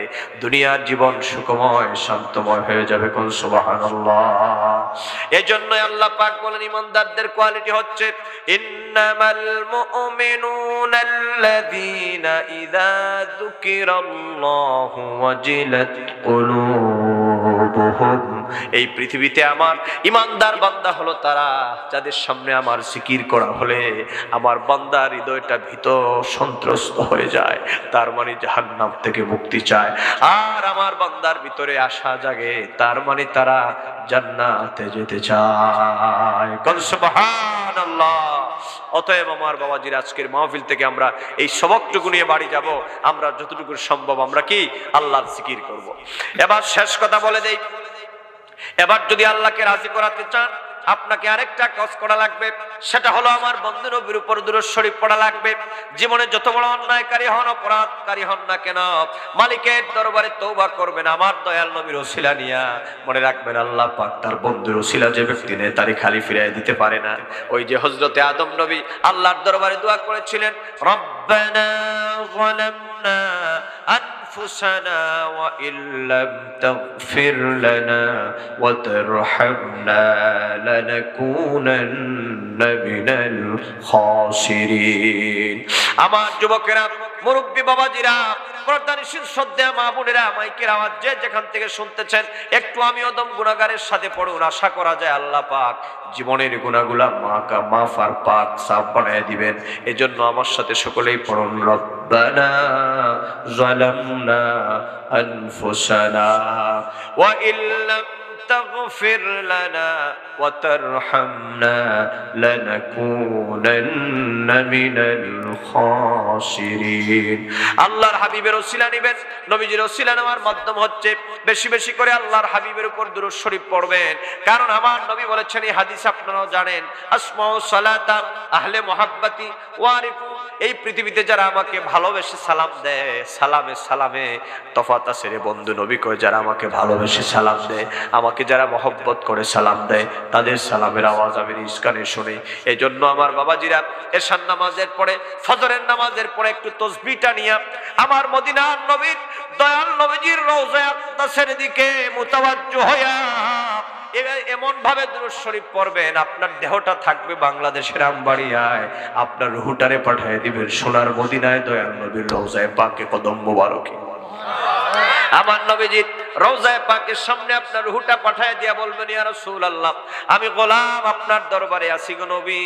দুনিয়ার জীবন সুখময় শান্তময় হয়ে যাবে। কোন সুবহানাল্লাহ। এজন্য আল্লাহ পাক বলেন ইমানদারদের কোয়ালিটি হচ্ছে ইন্নামাল মুমিনুনা আল্লাযীনা ইযা যুকিরাল্লাহু ওয়াজিলাত কুলুবুহুম। এই পৃথিবীতে আমার ইমানদার বান্দা হলো তারা যাদের সামনে আমার জিকির করা হলে আমার বান্দার হৃদয়টা ভীত সন্ত্রস্ত হয়ে যায়, তার মানে জাহান্নাম থেকে মুক্তি চায়, আর আমার বান্দার ভিতরে আশা জাগে, তার মানে তারা জান্নাতে যেতে চায়। কোন সুবহানাল্লাহ। অতএব আমার বাবাজির আজকের মাহফিল থেকে আমরা এই সবকটুকু নিয়ে বাড়ি যাব, আমরা যতটুকু সম্ভব আমরা কি আল্লাহর জিকির করব। এবার শেষ কথা বলে দেই, এবার যদি আল্লাহকে রাজি করাতে চান আপনাকে আরেকটা কাজ করা লাগবে, সেটা হলো আমার বন্ধু নবীর উপর দুরূদ শরীফ পড়া লাগবে। জীবনে যত বড় অন্যায়কারী হন, অপরাধকারী হন না কেন, মালিকের দরবারে তওবা করবেন আমার দয়াল নবীর ওসিলা নিয়া। মনে রাখবেন আল্লাহ পাক তার বন্ধুর ওসিলা যে ব্যক্তি নেয় তারই খালি ফিরিয়ে দিতে পারে না। ওই যে হযরতে আদম নবী আল্লাহর দরবারে দোয়া করেছিলেন, রব্বানা যালামনা أنفسنا وإن لم تغفر لنا وترحمنا لنكونن من الخاسرين। আমার যুবকেরা, মুরব্বী বাবাজিরা, পর্দানিশীল শ্রদ্ধা মা বোনেরা, মাইকের আওয়াজ যে যেখান থেকে শুনতেছেন, একটু আমি অদম গুনাহগারের সাথে পড়ুন, আশা করা যায় আল্লাহ পাক জীবনের গুনাহগুলা মাফ আর পাক সাফ বানায় দিবেন। এজন্য আমার সাথে সকলেই পড়ুন, রব্বানা যালামনা আনফুসানা ওয়া ইল্লাম তাগফির লানা ওয়া তারহামনা লানাকুনান্না মিনাল খাসিরিন। আল্লাহর হাবিবের ওসিলা নেবেন, নবীজির ওসিলা নেওয়ার মাধ্যম হচ্ছে বেশি বেশি করে আল্লাহর হাবিবের উপর দুরূদ শরীফ পড়বেন। কারণ আমার নবী বলেছেন, এই হাদিস আপনারাও জানেন, আসমাউ সালাতা আহলে মুহাব্বতি ওয়ারিফু। এই পৃথিবীতে যারা আমাকে ভালোবেসে সালাম দেয়, সালামে সালামে তফাত আছে রে বন্ধু। নবী কয় যারা আমাকে ভালোবেসে সালাম দেয়, আমাকে যারা মহব্বত করে সালাম দেয়, তাদের সালামের আওয়াজ আমি নিজ কানে শুনি। এই জন্য আমার বাবাজিরা এশার নামাজের পরে, ফজরের নামাজের পরে একটু তাসবিহটা নিয়ে আমার মদিনার নবীর দয়াল নবীজির রওজা আকদাসের দিকে মুতাওয়াজ্জহ হইয়া এমন ভাবে দুরূদ শরীফ পড়বেন, আপনার দেহটা থাকবে বাংলাদেশের আমবাড়িয়ায়, আপনার রুহটারে পাঠিয়ে দিবেন সোনার মদিনায় দয়াল নবীর রওজায়ে পাকে কদম মোবারকে। আমার নবীজি রওজায়ে পাকের সামনে আপনার রুহটা পাঠিয়ে দিয়া বলবেন, ইয়া রাসূলুল্লাহ, আমি গোলাম আপনার দরবারে আছি গো নবী।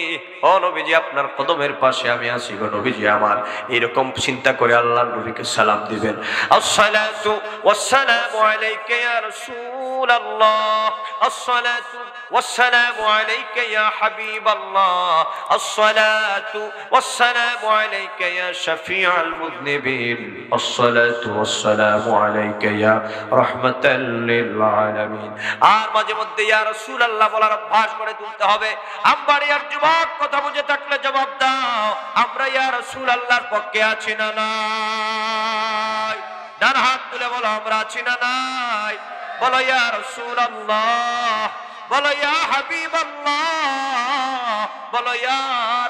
ও নবীজি, আপনার কদমের পাশে আমি আছি গো নবীজি আমার। এরকম চিন্তা করে আল্লাহর নবীকে সালাম দিবেন, আসসালাতু ওয়াসসালামু আলাইকা ইয়া রাসূলুল্লাহ, আসসালাতু والسلام عليك يا حبيب الله، الصلاة والسلام عليك يا شفيع المذنبين، الصلاة والسلام عليك يا رحمة للعالمين। আর মাঝে মধ্যে ইয়া রাসূলুল্লাহ বলার অভ্যাস করে তুলতে হবে। আমবাড়িয়ার যুবক কথা বুঝে থাকলে জবাব দাও, আমরা ইয়া রাসূলুল্লাহর পক্ষে আছি না নাই? ডান হাত তুলে বলো, আমরা আছি না নাই? বলো ইয়া রাসূলুল্লাহ, বলো ইয়া হাবিবাল্লাহ, বলো ইয়া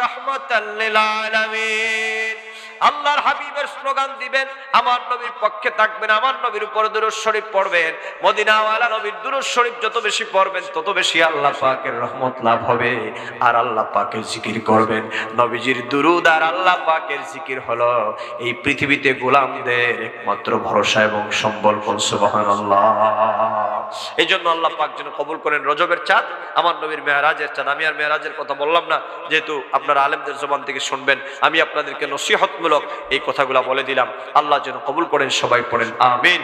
রাহমাতাল লিল আলামিন। আল্লাহর হাবিবের স্লোগান দিবেন, আমার নবীর পক্ষে থাকবেন, আমার নবীর উপর দুরূদ শরীফ পড়বেন। মদিনাওয়ালা নবীর দুরূদ শরীফ যত বেশি পড়বেন তত বেশি আল্লাহ পাকের রহমত লাভ হবে। আর আল্লাহ পাকের জিকির করবেন। নবীজির দুরূদ আর আল্লাহ পাকের জিকির হলো এই পৃথিবীতে গোলামদের একমাত্র ভরসা এবং সম্বল। সুবহানাল্লাহ। এই জন্য আল্লাহ পাক যেন কবুল করেন। রজবের চাঁদ আমার নবীর মেরাজের চাঁদ। আমি আর মেরাজের কথা বললাম না, যেহেতু আপনারা আলেমদের জবান থেকে শুনবেন, আমি আপনাদেরকে নসিহতমূলক এই কথাগুলো বলে দিলাম। আল্লাহ যেন কবুল করেন। সবাই পড়েন আমিন।